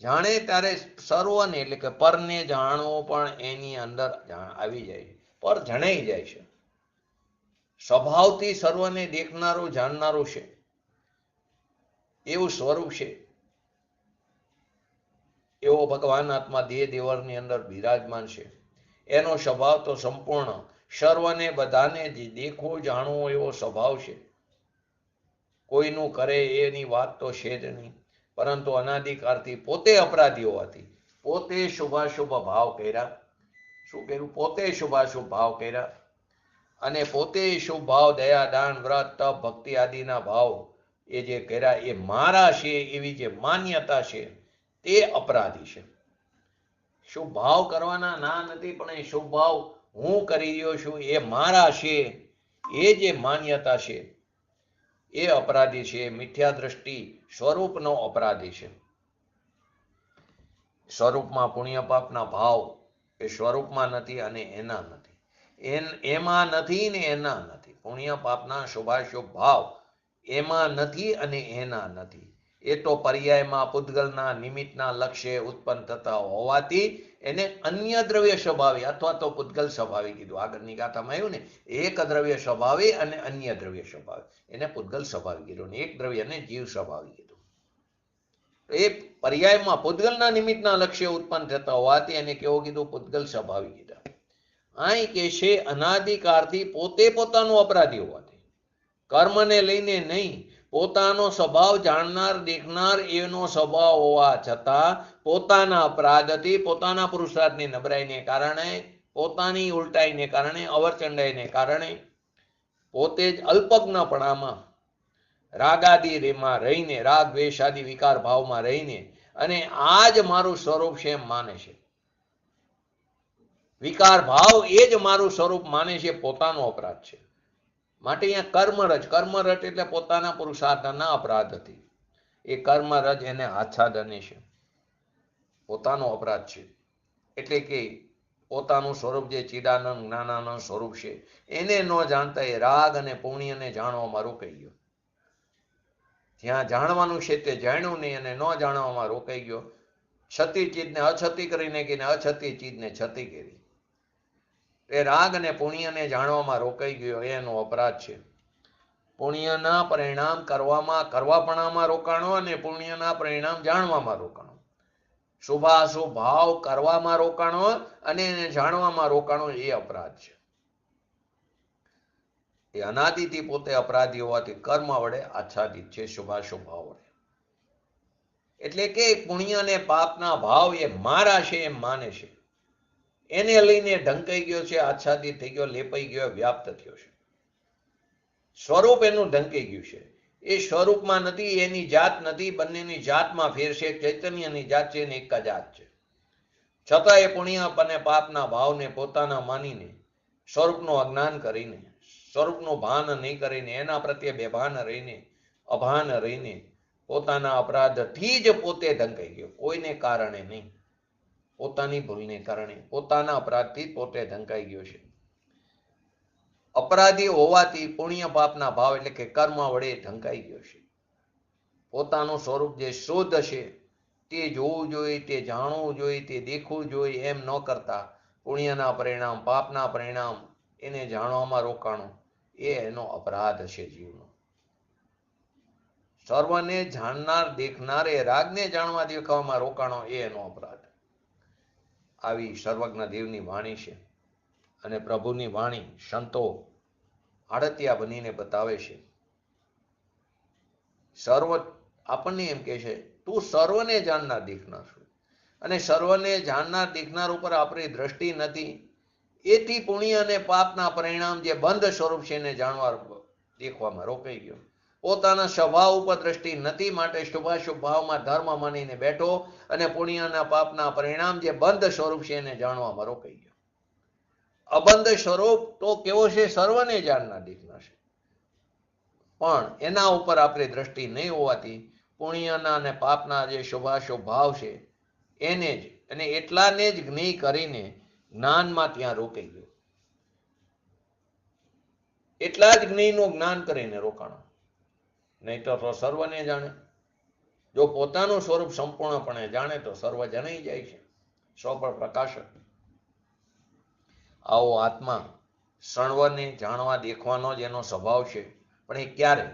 જાણે ત્યારે સર્વને એટલે કે પરને જાણવો પણ એની અંદર આવી જાય છે, પર જણાઈ જાય છે. સ્વભાવથી સર્વને દેખનારું, જાણનારું છે એવું સ્વરૂપ છે. એવો ભગવાન આત્મા દેહ દેવળની અંદર બિરાજમાન છે. એનો સ્વભાવ તો સંપૂર્ણ, સર્વને બધાને દેખવું, જાણવું એવો સ્વભાવ છે. કોઈનું કરે એની વાત તો છે જ નહીં, પરંતુ અનાધિકારથી પોતે અપરાધી હોવાથી પોતે શુભાશુભ ભાવ કર્યા. શું કર્યું? પોતે શુભાશુભ ભાવ કર્યા, અને પોતે શુભ ભાવ, દયા, દાન, વ્રત, તપ, ભક્તિ આદિના ભાવ એ જે કર્યા એ મારા છે એવી જે માન્યતા છે તે અપરાધી છે. શુભ ભાવ કરવાના ના નથી, પણ એ શુભ ભાવ હું કરી રહ્યો છું એ મારા છે એ જે માન્યતા છે એ અપરાધી છે. મિથ્યા દ્રષ્ટિ સ્વરૂપનો અપરાધી છે. સ્વરૂપમાં પુણ્ય પાપના ભાવ એ સ્વરૂપમાં નથી અને એના નથી, એમાં નથી ને એના નથી. પુણ્ય પાપના શુભાશુભ ભાવ એમાં નથી અને એના નથી. એ તો પર્યાયમાં પૂતગલના નિમિત્તના લક્ષ્ય ઉત્પન્ન થતા હોવાથી એને અન્ય દ્રવ્ય સ્વભાવી અથવા તો પૂતગલ સ્વભાવી કીધું. આગળની ગાથામાં આવ્યું ને, એક દ્રવ્ય સ્વભાવી અને અન્ય દ્રવ્ય સ્વભાવી, એને પૂતગલ સ્વભાવી કીધું. એક દ્રવ્યને જીવ સ્વભાવી કીધું. એ પર્યાયમાં પૂતગલના નિમિત્તના લક્ષ્ય ઉત્પન્ન થતા હોવાથી એને કેવું કીધું? પૂતગલ સ્વભાવી કીધા. અહીં કે છે અનાદિકાળથી પોતે પોતાનો અપરાધી હોવાથી, કર્મને લઈને નહીં, પોતાનો સ્વભાવ જાણનાર દેખનાર એનો સ્વભાવ હોવા છતાં પોતાના અપરાધથી, પોતાના પુરુષાર્થની નબળાઈને કારણે, પોતાની ઉલટાઈને કારણે, અવરચંડાઈને કારણે, પોતે જ અલ્પજ્ઞપણામાં રાગાદિમાં રહીને, રાગ દ્વેષાદિ વિકાર ભાવમાં રહીને અને આ જ મારું સ્વરૂપ છે એમ માને છે. વિકાર ભાવ એ જ મારું સ્વરૂપ માને છે, પોતાનો અપરાધ છે. માટે અહીંયા કર્મરજ, કર્મરજ એટલે પોતાના પુરુષાર્થના અપરાધથી. એ કર્મરજ એને આચ્છાદને છે, પોતાનો અપરાધ છે. એટલે કે પોતાનું સ્વરૂપ જે ચિદાનંદ જ્ઞાનાનંદ સ્વરૂપ છે એને ન જાણતા એ રાગ અને પુણ્યને જાણવામાં રોકાઈ ગયો. જ્યાં જાણવાનું છે તે જાણ્યું નહીં અને ન જાણવામાં રોકાઈ ગયો. છતી ચીજને અછતી કરી નાખીને અછતી ચીજને છતી કરી. એ રાગ અને પુણ્યને જાણવામાં રોકાઈ ગયો, એનો અપરાધ છે. પુણ્યના પરિણામ કરવાપણામાં રોકાણો અને પુણ્યના પરિણામ જાણવામાં રોકાણો. શુભાશુભ ભાવ કરવામાં રોકાણો અને એને જાણવામાં રોકાણો, એ અપરાધ છે. એ અનાદિથી પોતે અપરાધી હોવાથી કર્મ વડે આચ્છાદિત છે, શુભાશુભ ભાવ વડે. એટલે કે પુણ્ય અને પાપના ભાવ એ મારા છે એમ માને છે. એને લઈને ઢંકાઈ ગયો છે, આચ્છાદિત થઈ ગયો, લેપાઈ ગયો, વ્યાપ્ત થયો છે. સ્વરૂપ એનું ઢંકાઈ ગયું છે. એ સ્વરૂપમાં નથી, એની જાત નથી, બંનેની જાતમાં ફેર છે. ચૈતન્યની જાત છે ને એક જ જાત છે. છતાં એ પુણ્ય અને પાપના ભાવને પોતાના માનીને, સ્વરૂપનું અજ્ઞાન કરીને, સ્વરૂપનું ભાન નહીં કરીને, એના પ્રત્યે બેભાન રહીને, અભાન રહીને, પોતાના અપરાધથી જ પોતે ઢંકાઈ ગયો, કોઈને કારણે નહીં. પોતાની ભૂલને કારણે, પોતાના અપરાધથી પોતે ઢંકાઈ ગયો છે. અપરાધી હોવાથી પુણ્ય પાપના ભાવ એટલે કે કર્મ વડે ઢંકાઈ ગયો છે. પોતાનું સ્વરૂપ જે શુદ્ધ છે તે જોવું જોઈએ, તે જાણવું જોઈએ, તે દેખવું જોઈએ, એમ ન કરતા પુણ્યના પરિણામ, પાપના પરિણામ એને જાણવામાં રોકાણું, એ એનો અપરાધ છે જીવનો. સર્વને જાણનાર દેખનાર એ રાગને જાણવા દેખાવામાં રોકાણો, એ એનો અપરાધ. આવી સર્વજ્ઞ દેવની વાણી છે. અને પ્રભુની વાણી સંતો આડતિયા બનીને બતાવે છે. સર્વ આપણને એમ કે છે, તું સર્વને જાણનાર દેખનાર છું. અને સર્વને જાણનાર દેખનાર ઉપર આપણી દ્રષ્ટિ નથી. એથી પુણ્ય અને પાપના પરિણામ જે બંધ સ્વરૂપ છે એને જાણવા દેખવામાં રોકાઈ ગયો. પોતાના સ્વભાવ ઉપર દ્રષ્ટિ નથી, માટે શુભાશુભ ભાવમાં ધર્મ માનીને બેઠો અને પુણ્યના પાપના પરિણામ જે બંધ સ્વરૂપ છે એને જાણવામાં રોકાઈ ગયો. અબંધ સ્વરૂપ તો કેવો છે? સર્વને જાણનાર દેખનાર છે. પણ એના ઉપર આપણે દ્રષ્ટિ નહીં હોવાથી પુણ્યના અને પાપના જે શુભાશુભ ભાવ છે એને જ અને એટલાને જ જ્ઞેય કરીને જ્ઞાનમાં ત્યાં રોકાઈ ગયો. એટલા જ જ્ઞેયનું જ્ઞાન કરીને રોકાણો. નહીં તો સર્વને જાણે. જો પોતાનું સ્વરૂપ સંપૂર્ણપણે જાણે તો સર્વ જણાઈ જાય છે. સ્વ પર પ્રકાશક. આવો આત્મા સર્વને જાણવા દેખવાનો જ એનો સ્વભાવ છે. પણ એ ક્યારે?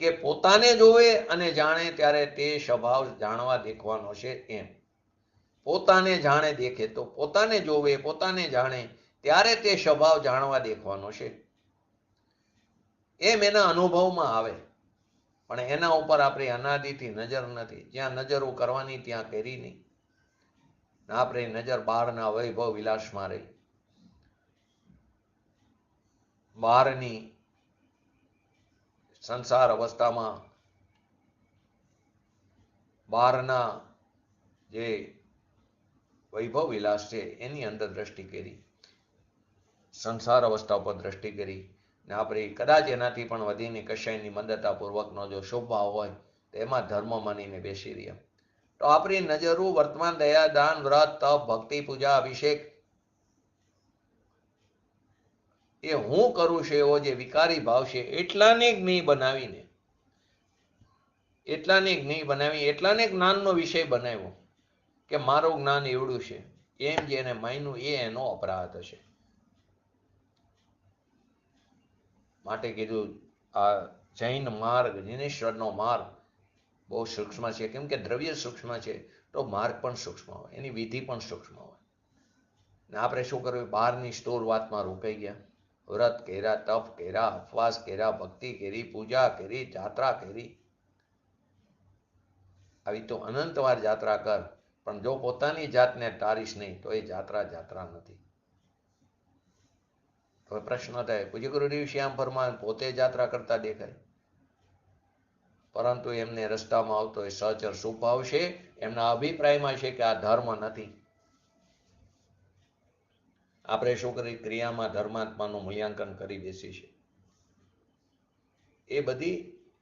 કે પોતાને જોવે અને જાણે ત્યારે તે સ્વભાવ જાણવા દેખવાનો છે. એમ પોતાને જાણે દેખે તો પોતાને જોવે, પોતાને જાણે ત્યારે તે સ્વભાવ જાણવા દેખવાનો છે. એમ એના અનુભવમાં આવે. પણ એના ઉપર આપણી અનાદિથી નજર નથી. જ્યાં નજરો કરવાની ત્યાં કરી નહીં. આપણે નજર બહારના વૈભવ વિલાસમાં રહી, બહારની સંસાર અવસ્થામાં, બહારના જે વૈભવ વિલાસ છે એની અંદર દ્રષ્ટિ કરી, સંસાર અવસ્થા ઉપર દ્રષ્ટિ કરી ને આપણે કદાચ એનાથી પણ વધીને કશાયની મંદતાપૂર્વકનો જો શુભ ભાવ હોય તો એમાં ધર્મ માનીને બેસી રહ્યા. તો આપણી નજરો વર્તમાન દયા, દાન, વ્રત, તપ, ભક્તિ, પૂજા, અભિષેક, એ હું કરું છું એવો જે વિકારી ભાવ છે એટલાને જ્ઞેય બનાવીને, એટલાને જ્ઞાનનો વિષય બનાવ્યો કે મારું જ્ઞાન એવડું છે, એમ જેને માન્યું એ એનો અપરાધ હશે. માટે કીધું આ જૈન માર્ગ, જૈનેશ્વરનો માર્ગ બહુ સૂક્ષ્મ છે. કેમ કે દ્રવ્ય સૂક્ષ્મ છે તો માર્ગ પણ સૂક્ષ્મ હોય, એની વિધિ પણ સૂક્ષ્મ હોય. ને આપણે શું કરવું? બહારની સ્થૂળ વાતમાં રોકાઈ ગયા. વ્રત કર્યા, તપ કર્યા, ઉપવાસ કર્યા, ભક્તિ કરી, પૂજા કરી, જાત્રા કરી. આવી તો અનંત વાર જાત્રા કર, પણ જો પોતાની જાતને તારીશ નહીં તો એ જાત્રા નથી. હવે પ્રશ્ન થાય, પૂજ્ય ગુરુદેવ શ્યામ ફરમાન પોતે જાત્રા કરતા દેખાય, પરંતુ એમને રસ્તામાં આવતો એ સહચર સુભાવ છે, એમના અભિપ્રાયમાં છે કે આ ધર્મ નથી. આપણે શું કરી? ક્રિયામાં ધર્માત્માનું મૂલ્યાંકન કરી બેસી છે. એ બધી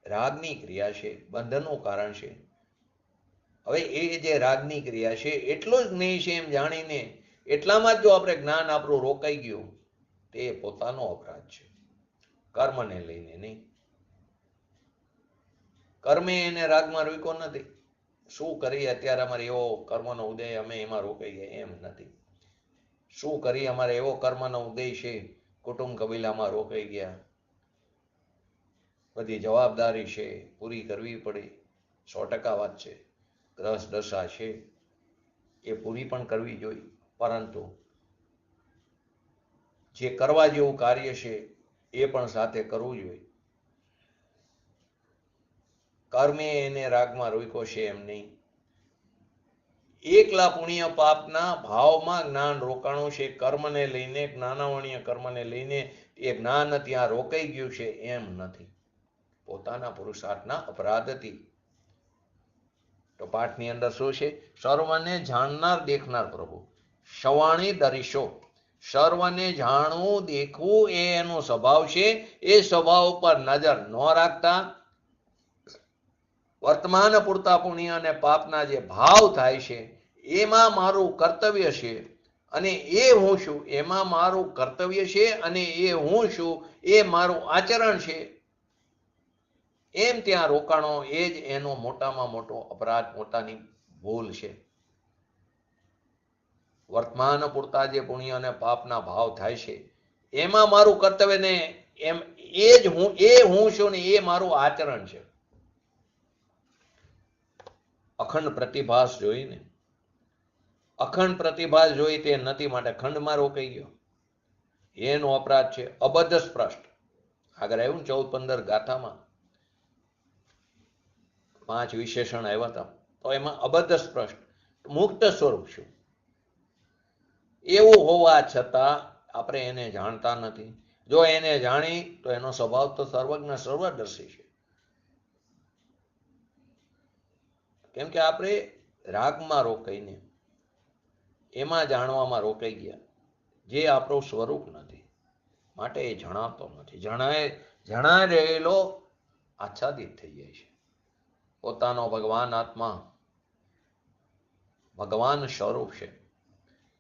રાગની ક્રિયા છે, બંધનનું કારણ છે. હવે એ જે રાગની ક્રિયા છે એટલું જ જ્ઞેય છે એમ જાણીને એટલામાં જ જો આપણે જ્ઞાન આપણું રોકાઈ ગયું, તે પોતાનો અપરાધ છે, કર્મને લઈને નહીં. કર્મે એને રાગમાં રોક્યો નથી. શું કરી અત્યારે અમારે એવો કર્મનો ઉદય, અમે એમાં રોકાઈ ગયા, એમ નથી. શું કરી અમારે એવો કર્મનો ઉદય છે, કુટુંબ કબીલામાં રોકાઈ ગયા. બધી જવાબદારી છે, પૂરી કરવી પડે, 100% વાત છે. ગ્રસ દશા છે એ પૂરી પણ કરવી જોઈએ, પરંતુ જે કરવા જેવું કાર્ય છે એ પણ સાથે કરવું જોઈએ. કર્મે એને રાગમાં રોક્યો છે એમ નહીં. એકલા પુણ્ય પાપના ભાવમાં જ્ઞાન રોકાણું છે. કર્મને લઈને, જ્ઞાનાવણીય કર્મને લઈને એ જ્ઞાન ત્યાં રોકાઈ ગયું છે એમ નથી, પોતાના પુરુષાર્થના અપરાધથી. તો પાઠની અંદર શું છે? સર્વને જાણનાર દેખનાર પ્રભુ, સવાણી દરીશો. સર્વને જાણવું, દેખવું એ એનો સ્વભાવ છે. એ સ્વભાવ ઉપર નજર ન રાખતા વર્તમાન પૂરતા પુણ્ય અને પાપના જે ભાવ થાય છે એમાં મારું કર્તવ્ય છે અને એ હું છું, એમાં મારું કર્તવ્ય છે અને એ હું છું, એ મારું આચરણ છે, એમ ત્યાં રોકાણો એ જ એનો મોટામાં મોટો અપરાધ, મોટાની ભૂલ છે. વર્તમાન પૂરતા જે પુણ્ય અને પાપના ભાવ થાય છે એમાં મારું કર્તવ્ય ને એમ એ હું છું ને એ મારું આચરણ છે. અખંડ પ્રતિભાસ જોઈને, અખંડ પ્રતિભાસ જોઈ તે નથી, માટે ખંડમાં રોકાઈ ગયો, એનો અપરાધ છે. અબદ્ધ સ્પષ્ટ આગળ આવ્યું 14-15 ગાથામાં 5 વિશેષણ આવ્યા હતા, તો એમાં અબદ્ધ સ્પષ્ટ મુક્ત સ્વરૂપ છું એવું હોવા છતાં આપણે એને જાણતા નથી. જો એને જાણી તો એનો સ્વભાવ તો સર્વજ્ઞ સર્વદર્શી છે. કેમ કે આપણે રાગમાં રોકાઈને એમાં જાણવામાં રોકાઈ ગયા, જે આપણું સ્વરૂપ નથી, માટે એ જણાતો નથી. જણાય રહેલો આચ્છાદિત થઈ જાય છે. પોતાનો ભગવાન આત્મા ભગવાન સ્વરૂપ છે,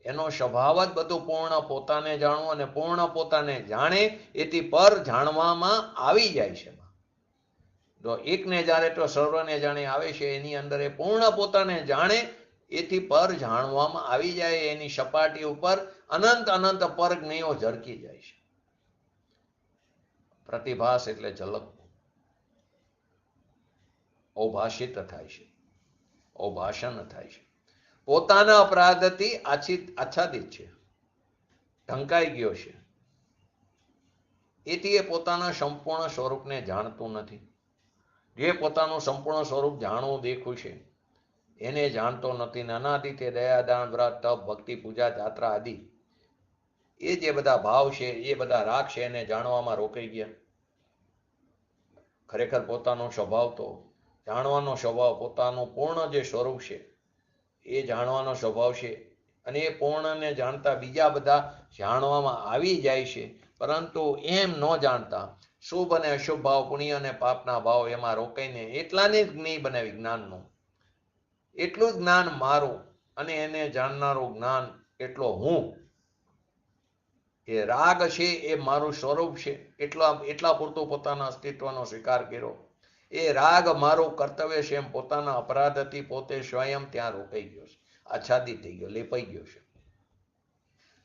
એનો સ્વભાવ જ બધું પૂર્ણ પોતાને જાણવું, અને પૂર્ણ પોતાને જાણે એથી પર જાણવામાં આવી જાય છે. જો એકને જાણે તો સર્વને જાણે આવે છે, એની અંદર એ પૂર્ણ પોતાને જાણે એથી પર જાણવામાં આવી જાય. એની સપાટી ઉપર અનંત અનંત પર જ્ઞેયો ઝરકી જાય છે. પ્રતિભાસ એટલે ઝલકવું, ઔભાષિત થાય છે, ઔભાષણ થાય છે. પોતાના અપરાધથી આચ્છાદિત છે, ઢંકાઈ ગયો છે. એથી એ પોતાના સંપૂર્ણ સ્વરૂપને જાણતું નથી. જે પોતાનું સંપૂર્ણ સ્વરૂપ જાણવું દેખવું છે એને જાણતો નથી. નાનાથી તે દયા, દાન, વ્રત, તપ, ભક્તિ, પૂજા, જાત્રા આદિ એ જે બધા ભાવ છે, એ બધા રાગ છે, એને જાણવામાં રોકાઈ ગયા. ખરેખર પોતાનો સ્વભાવ તો જાણવાનો સ્વભાવ, પોતાનું પૂર્ણ જે સ્વરૂપ છે એ જાણવાનો સ્વભાવ છે, અને એ પૂર્ણને જાણતા બીજા બધા જાણવામાં આવી જાય છે. પરંતુ એમ ન જાણતા શુભ અને અશુભ ભાવ, પુણ્ય અને પાપના ભાવ એમાં રોકાઈને એટલાને જ જ્ઞેય બનાવી જ્ઞાનનું. એટલું જ જ્ઞાન મારું અને એને જાણનારું જ્ઞાન એટલો હું. એ રાગ છે એ મારું સ્વરૂપ છે, એટલા પૂરતું પોતાના અસ્તિત્વનો સ્વીકાર કર્યો. એ રાગ મારું કર્તવ્ય છે એમ પોતાના અપરાધથી પોતે સ્વયં ત્યાં રોકાઈ ગયો છે, આચ્છાદિત થઈ ગયો, લેપાઈ ગયો છે.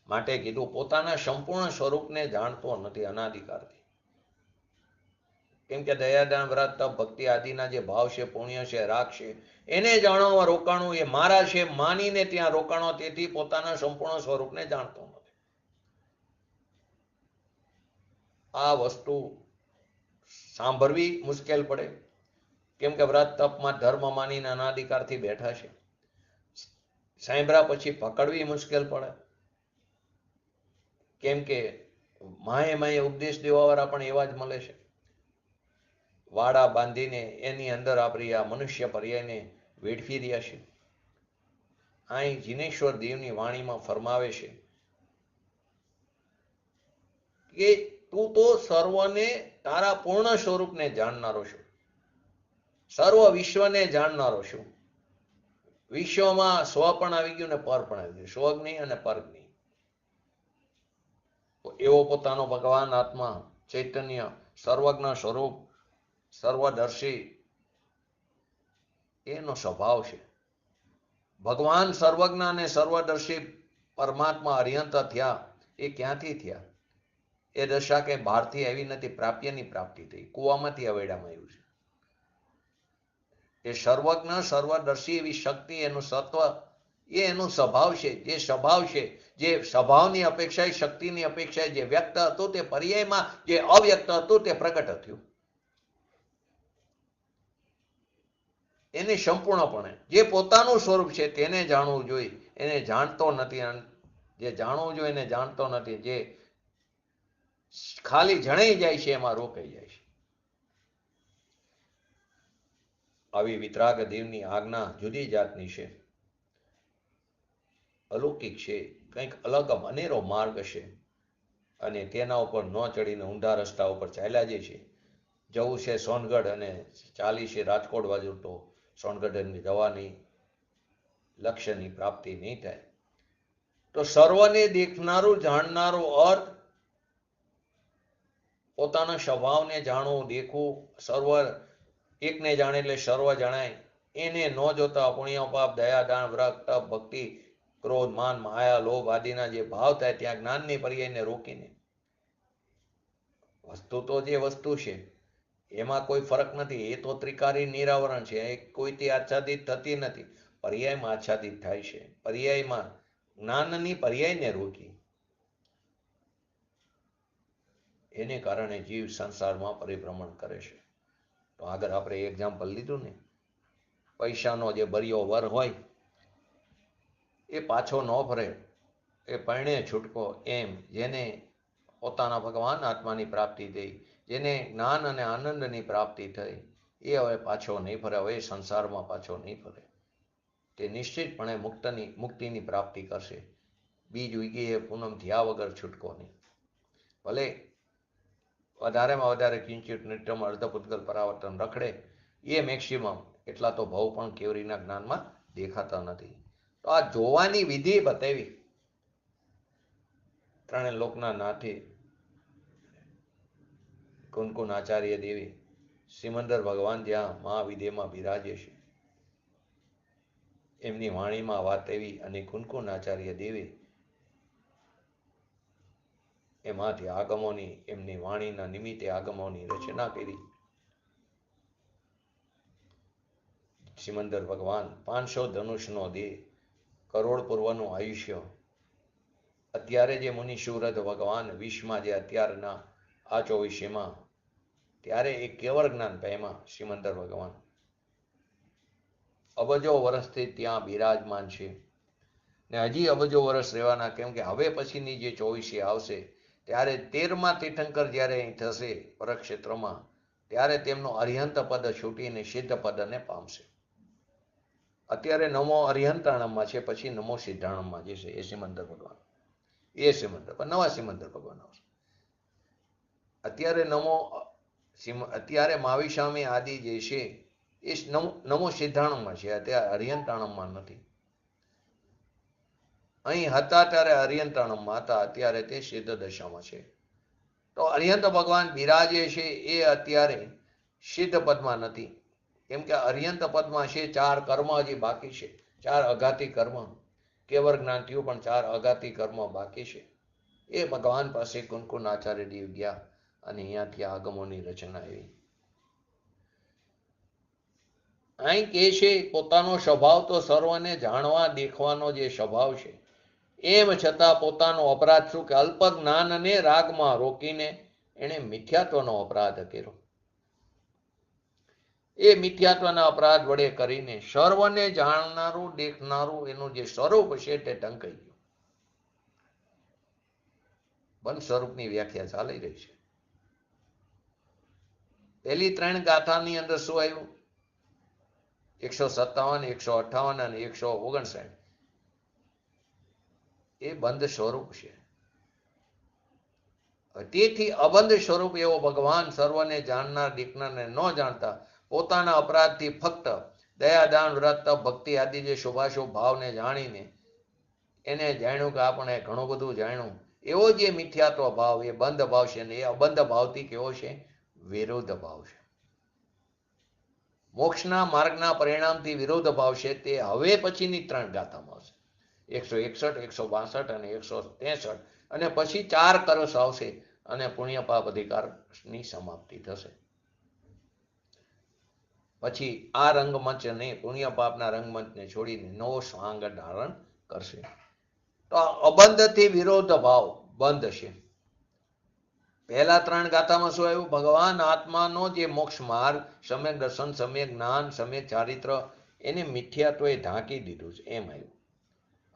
માટે કીધું પોતાના સંપૂર્ણ સ્વરૂપને જાણતો નથી અનાદિકાળથી. કેમ કે દયાદાન, વ્રત, તપ, ભક્તિ આદિના જે ભાવ છે, પુણ્ય છે, રાગ છે, એને જાણવા રોકાણું, એ મારા છે માનીને ત્યાં રોકાણો, તેથી પોતાના સંપૂર્ણ સ્વરૂપને જાણતો નથી. આ વસ્તુ સાંભળવી મુશ્કેલ પડે, કેમ કે વ્રત તપમાં ધર્મ માનીને અનાદિકાળથી બેઠા છે. સાંભળ્યા પછી પકડવી મુશ્કેલ પડે, કેમ કે માએ ઉપદેશ દેવાવાળા પણ એવા જ મળે છે. વાડા બાંધીને એની અંદર આપણી આ મનુષ્ય પર્યાયને વેઠવી રહ્યા છે. અહીં જીનેશ્વર દેવની વાણીમાં ફરમાવે છે કે તું તો સર્વને તારા પૂર્ણ સ્વરૂપને જાણનારો છું, સર્વ વિશ્વને જાણનારો છું. વિશ્વમાં સ્વ પણ આવી ગયું ને પર પણ આવી ગયું, સ્વજ્ઞ અને પરજ્ઞ. એવો પોતાનો ભગવાન આત્મા ચૈતન્ય સર્વજ્ઞ સ્વરૂપ સર્વદર્શી એનો સ્વભાવ છે. ભગવાન સર્વજ્ઞ અને સર્વદર્શી પરમાત્મા અર્યંત થયા, એ ક્યાંથી થયા? એ દશા કે બહારથી આવી નથી, પ્રાપ્યની પ્રાપ્તિ થઈ, કુવામાંથી અવેડામાં આવ્યું છે. એ સર્વજ્ઞ સર્વદર્શી એવી શક્તિ, એનું સત્વ, એ એનો સ્વભાવ છે. જે સ્વભાવ છે, જે સ્વભાવની અપેક્ષાએ શક્તિની અપેક્ષાએ જે વ્યક્ત હતું, તે પર્યાયમાં જે અવ્યક્ત હતું તે પ્રગટ થયું. એને સંપૂર્ણપણે જે પોતાનું સ્વરૂપ છે તેને જાણવું જોઈએ, એને જાણતો નથી. જે જાણવું જોઈએ એને જાણતો નથી, જે ખાલી જણાઈ જાય છે એમાં રોકાઈ જાય છે. આવી વિતરાગ દેવની આજ્ઞા જુદી જાતની છે, અલૌકિક છે, કંઈક અલગ અનેરો માર્ગ છે. અને તેના ઉપર ન ચડીને ઊંધા રસ્તા ઉપર ચાલ્યા જાય છે. જવું છે સોનગઢ અને ચાલી છે રાજકોટ બાજુ, તો સોનગઢની જવાની લક્ષ્યની પ્રાપ્તિ નહીં થાય. તો સર્વને દેખનારું જાણનારું અર્થ પોતાના સ્વભાવને જાણવું, દેખવું. સર્વ એકને જાણે એટલે સર્વ જણાય. એને ન જોતા પુણ્ય પાપ દયા દાન વ્રત તપ ભક્તિ ક્રોધ માન માયા લોભ આદિના જે ભાવ થાય ત્યાં જ્ઞાનની પર્યાયને રોકીને, વસ્તુ તો જે વસ્તુ છે એમાં કોઈ ફરક નથી, એ તો ત્રિકારી નિરાવરણ છે, એ કોઈથી આચ્છાદિત થતી નથી, પર્યાયમાં આચ્છાદિત થાય છે. પર્યાયમાં જ્ઞાનની પર્યાયને રોકી, એને કારણે જીવ સંસારમાં પરિભ્રમણ કરે છે. તો આગળ આપણે એક્ઝામ્પલ લીધું ને, પૈસાનો જે બરિયો વર હોય એ પાછો ન ફરે, એ પરણે છૂટકો. એમ જેને પોતાના ભગવાન આત્માની પ્રાપ્તિ થઈ, જેને જ્ઞાન અને આનંદની પ્રાપ્તિ થઈ, એ હવે પાછો નહીં ફરે, હવે સંસારમાં પાછો નહીં ફરે. તે નિશ્ચિતપણે મુક્તિની પ્રાપ્તિ કરશે. બીજ ઉગી એ પૂનમ થયા વગર છૂટકો નહીં. ભલે વધારેમાં વધારે કિંચિત નિત્યમ અર્ધપુદ્ગલ પરાવર્તન રખડે, એ મેક્સિમમ, એટલા તો ભાવ પણ કેવરીના જ્ઞાનમાં દેખાતા નથી. તો આ જોવાની વિધિ બતાવી ત્રણે લોકના નાથે કુનકુન આચાર્ય દેવી, સિમંદર ભગવાન જ્યાં મહાવિદ્યમાં બિરાજે છે, એમની વાણીમાં વાત એવી, અને કુનકુન આચાર્ય દેવી એમાંથી આગમોની, એમની વાણીના નિમિત્તે આગમોની રચના કરી. સિમંદર ભગવાન 500 ધનુષનો દેહ, કરોડ પૂર્વનું આયુષ્ય. અત્યારે જે મુનિ સુરત ભગવાન વિશ્વમાં જે અત્યારના આ 24માં, ત્યારે એ કેવળ જ્ઞાન પામ્યા સિમંદર ભગવાન. અબજો વર્ષથી ત્યાં બિરાજમાન છે ને હજી અબજો વર્ષ રહેવાના, કેમ કે હવે પછીની જે 24 આવશે ત્યારે 13મા તીર્થંકર જ્યારે અહીં થશે પરક્ષેત્રમાં, ત્યારે તેમનો અરિહંત પદ છૂટીને સિદ્ધ પદને પામશે. અત્યારે નમો અરિહંતાણમમાં છે, પછી નમો સિદ્ધાણમમાં જશે. એ સિમંદર ભગવાન, એ સિમંદર નવા સિમંદર ભગવાન આવશે. અત્યારે અત્યારે માવિસ્વામી આદિ જે છે એ નમો સિદ્ધાણમમાં છે, અત્યારે અરિહંતાણમમાં નથી. અહીં હતા ત્યારે અર્યંતણમાં હતા, અત્યારે તે સિદ્ધ દશામાં છે. તો અર્યંત ભગવાન બિરાજે છે એ અત્યારે સિદ્ધ પદમાં નથી, કેમ કે અર્યંત પદમાં છે 4 કર્મ હજી બાકી છે, 4 અઘાતી કર્મ. કેવળ જ્ઞાન થયું પણ 4 અઘાતી કર્મ બાકી છે. એ ભગવાન પાસે કુનકુન આચાર્ય દેવ ગયા અને અહીંયાથી આગમોની રચના આવી. અહીં કે છે પોતાનો સ્વભાવ તો સર્વને જાણવા દેખવાનો જે સ્વભાવ છે, એમ છતાં પોતાનો અપરાધ શું કે અલ્પ જ્ઞાનને રાગમાં રોકીને એણે મિથ્યાત્વનો અપરાધ કર્યો. એ મિથ્યાત્વના અપરાધ વડે કરીને સર્વને જાણનારું દેખનારું એનું જે સ્વરૂપ છે તે ઢંકાઈ ગયું. બંધ સ્વરૂપની વ્યાખ્યા ચાલી રહી છે. પહેલી 3 ગાથાની અંદર શું આવ્યું? 157, 158 અને 159 એ બંધ સ્વરૂપ છે. તેથી અબંધ સ્વરૂપ એવો ભગવાન સર્વને જાણનાર દેખનારને ન જાણતા પોતાના અપરાધથી ફક્ત દયાદાન વ્રત ભક્તિ આદિ જે શુભાશુભ ભાવને જાણીને એને જાણ્યું કે આપણે ઘણું બધું જાણ્યું, એવો જે મિથ્યાત્વ ભાવ એ બંધ ભાવ છે ને એ અબંધ ભાવથી કેવો છે? વિરોધ ભાવ છે. મોક્ષના માર્ગના પરિણામથી વિરોધ ભાવ છે તે હવે પછીની 3 ગાથામાં આવશે. 161, 162 અને 163 અને પછી 4 કરસ આવશે અને પુણ્ય પાપ અધિકારની સમાપ્તિ થશે. પછી આ રંગમંચને પુણ્ય પાપના રંગમંચને છોડીને નવો સ્વાંગ ધારણ કરશે. તો અબંધથી વિરોધ ભાવ બંધ છે. પહેલા 3 ગાથામાં શું આવ્યું? ભગવાન આત્માનો જે મોક્ષ માર્ગ, સમ્યક દર્શન, સમ્યક જ્ઞાન, સમ્યક ચારિત્ર એને મિથ્યાત્વએ ઢાંકી દીધું છે એમ આવ્યું.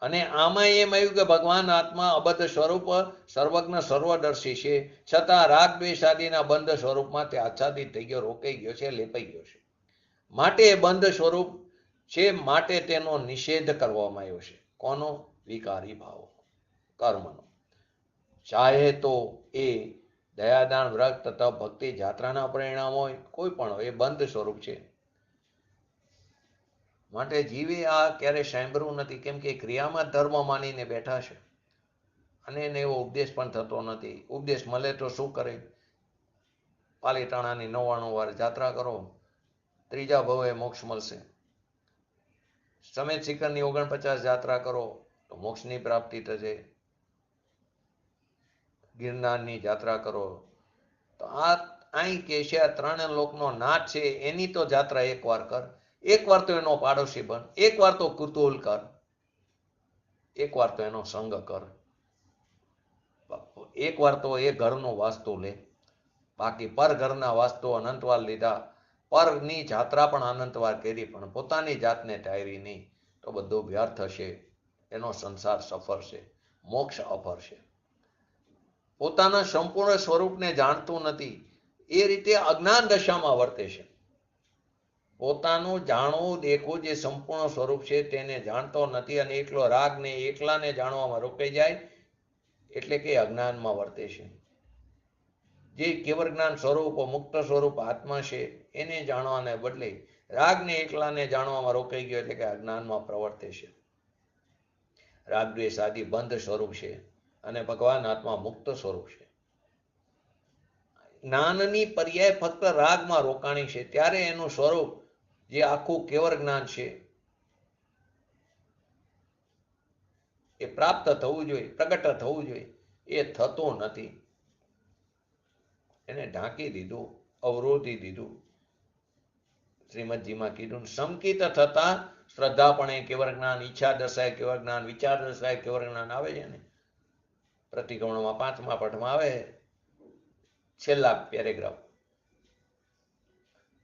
અને આમાં એમ આવ્યું કે ભગવાન આત્મા અબદ્ધ સ્વરૂપ સર્વજ્ઞ સર્વદર્શી છે, છતાં રાગ દ્વેષ આદિના બંધ સ્વરૂપમાં તે આચ્છાદિત થઈ ગયો, રોકાઈ ગયો છે, લેપાઈ ગયો છે. માટે એ બંધ સ્વરૂપ છે, માટે તેનો નિષેધ કરવામાં આવ્યો છે. કોનો? વિકારી ભાવ કર્મનો. ચાહે તો એ દયાદાન વ્રત તથા ભક્તિ જાત્રાના પરિણામ હોય, કોઈ પણ હોય, એ બંધ સ્વરૂપ છે. માટે જીવે આ ક્યારે સાંભળવું નથી, કેમ કે ક્રિયામાં ધર્મ માનીને બેઠા છે અને એને એવો ઉપદેશ પણ થતો નથી. ઉપદેશ મળે તો શું કરે? પાલીતાણાની 99 વાર જાત્રા કરો, 3જા ભવે મોક્ષ મળશે. સમેત શિખરની 49 જાત્રા કરો તો મોક્ષની પ્રાપ્તિ થશે. ગિરનારની જાત્રા કરો તો આ અહીં કે છે આ 3 લોકનો નાથ છે એની તો જાત્રા એકવાર કર, એકવાર તો એનો પાડોશી બન, એકવાર તો કુતૂહલ કર, એકવાર તો એનો સંગ કર, એકવાર તો એ ઘરનો વાસ્તુ લે. બાકી પર ઘરના વાસ્તુ અનંતવાર લીધા, પરની જાત્રા પણ અનંતવાર કરી પણ પોતાની જાતને ટાયરી નહીં, તો બધું વ્યર્થ હશે. એનો સંસાર સફર છે, મોક્ષ અફર છે. પોતાના સંપૂર્ણ સ્વરૂપને જાણતું નથી, એ રીતે અજ્ઞાન દશામાં વર્તે છે. પોતાનું જાણવું દેખવું જે સંપૂર્ણ સ્વરૂપ છે તેને જાણતો નથી અને એકલો રાગને એકલાને જાણવામાં રોકાઈ જાય, એટલે કે અજ્ઞાનમાં વર્તે છે. જે કેવળ જ્ઞાન સ્વરૂપ મુક્ત સ્વરૂપ આત્મા છે એને જાણવાને બદલે રાગને એકલાને જાણવામાં રોકાઈ ગયો, એટલે કે અજ્ઞાનમાં પ્રવર્તે છે. રાગ દ્વેષ આદિ બંધ સ્વરૂપ છે અને ભગવાન આત્મા મુક્ત સ્વરૂપ છે. જ્ઞાનની પર્યાય ફક્ત રાગમાં રોકાણી છે, ત્યારે એનું સ્વરૂપ જે આખું કેવળ જ્ઞાન છે એ પ્રાપ્ત થવું જોઈએ, પ્રગટ થવું જોઈએ, એ થતું નથી. એને ઢાંકી દીધું, અવરોધી દીધું. શ્રીમદજીમાં કીધું સંકિત થતા શ્રદ્ધાપણે કેવળ જ્ઞાન, ઈચ્છા દશાએ કેવળ જ્ઞાન, વિચાર દશાએ કેવળ જ્ઞાન આવે છે ને પ્રતિક્રમણમાં 5મા પાઠમાં આવે છેલ્લા પેરેગ્રાફ,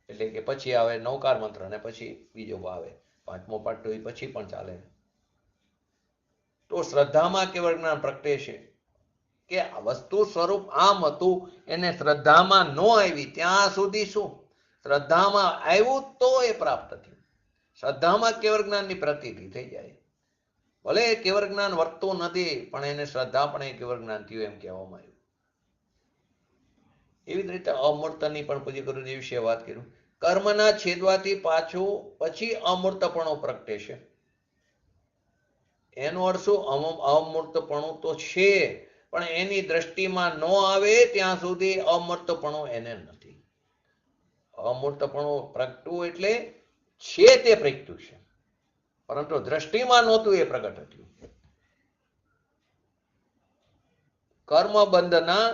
એટલે કે પછી આવે નવકાર મંત્ર ને પછી બીજો આવે 5મો પાઠ, તો એ પછી પણ ચાલે. તો શ્રદ્ધામાં કેવળ જ્ઞાન પ્રગટે છે કે આ વસ્તુ સ્વરૂપ આમ હતું, એને શ્રદ્ધામાં ન આવી ત્યાં સુધી શું? શ્રદ્ધામાં આવ્યું તો એ પ્રાપ્ત થયું. શ્રદ્ધામાં કેવળ જ્ઞાનની પ્રતીતિ થઈ જાય. ભલે કેવળ જ્ઞાન વર્તતું નથી પણ એને શ્રદ્ધા પણ એ કેવળ જ્ઞાન થયું એમ કહેવામાં આવ્યું. એવી જ રીતે અમૂર્તની પણ પૂજ્ય ગુરુજી વિશે વાત કર્યું. કર્મના છેદવાથી પછી અમૂર્તપણો પ્રગટે છે. એનો અર્થ શું? અમૂર્તપણું તો છે, પણ એની દ્રષ્ટિમાં ન આવે ત્યાં સુધી અમૂર્તપણું એને નથી. અમૂર્તપણું પ્રગટવું એટલે છે તે પ્રગટ્યું છે, પરંતુ દ્રષ્ટિમાં નહોતું એ પ્રગટ થયું. કર્મબંધના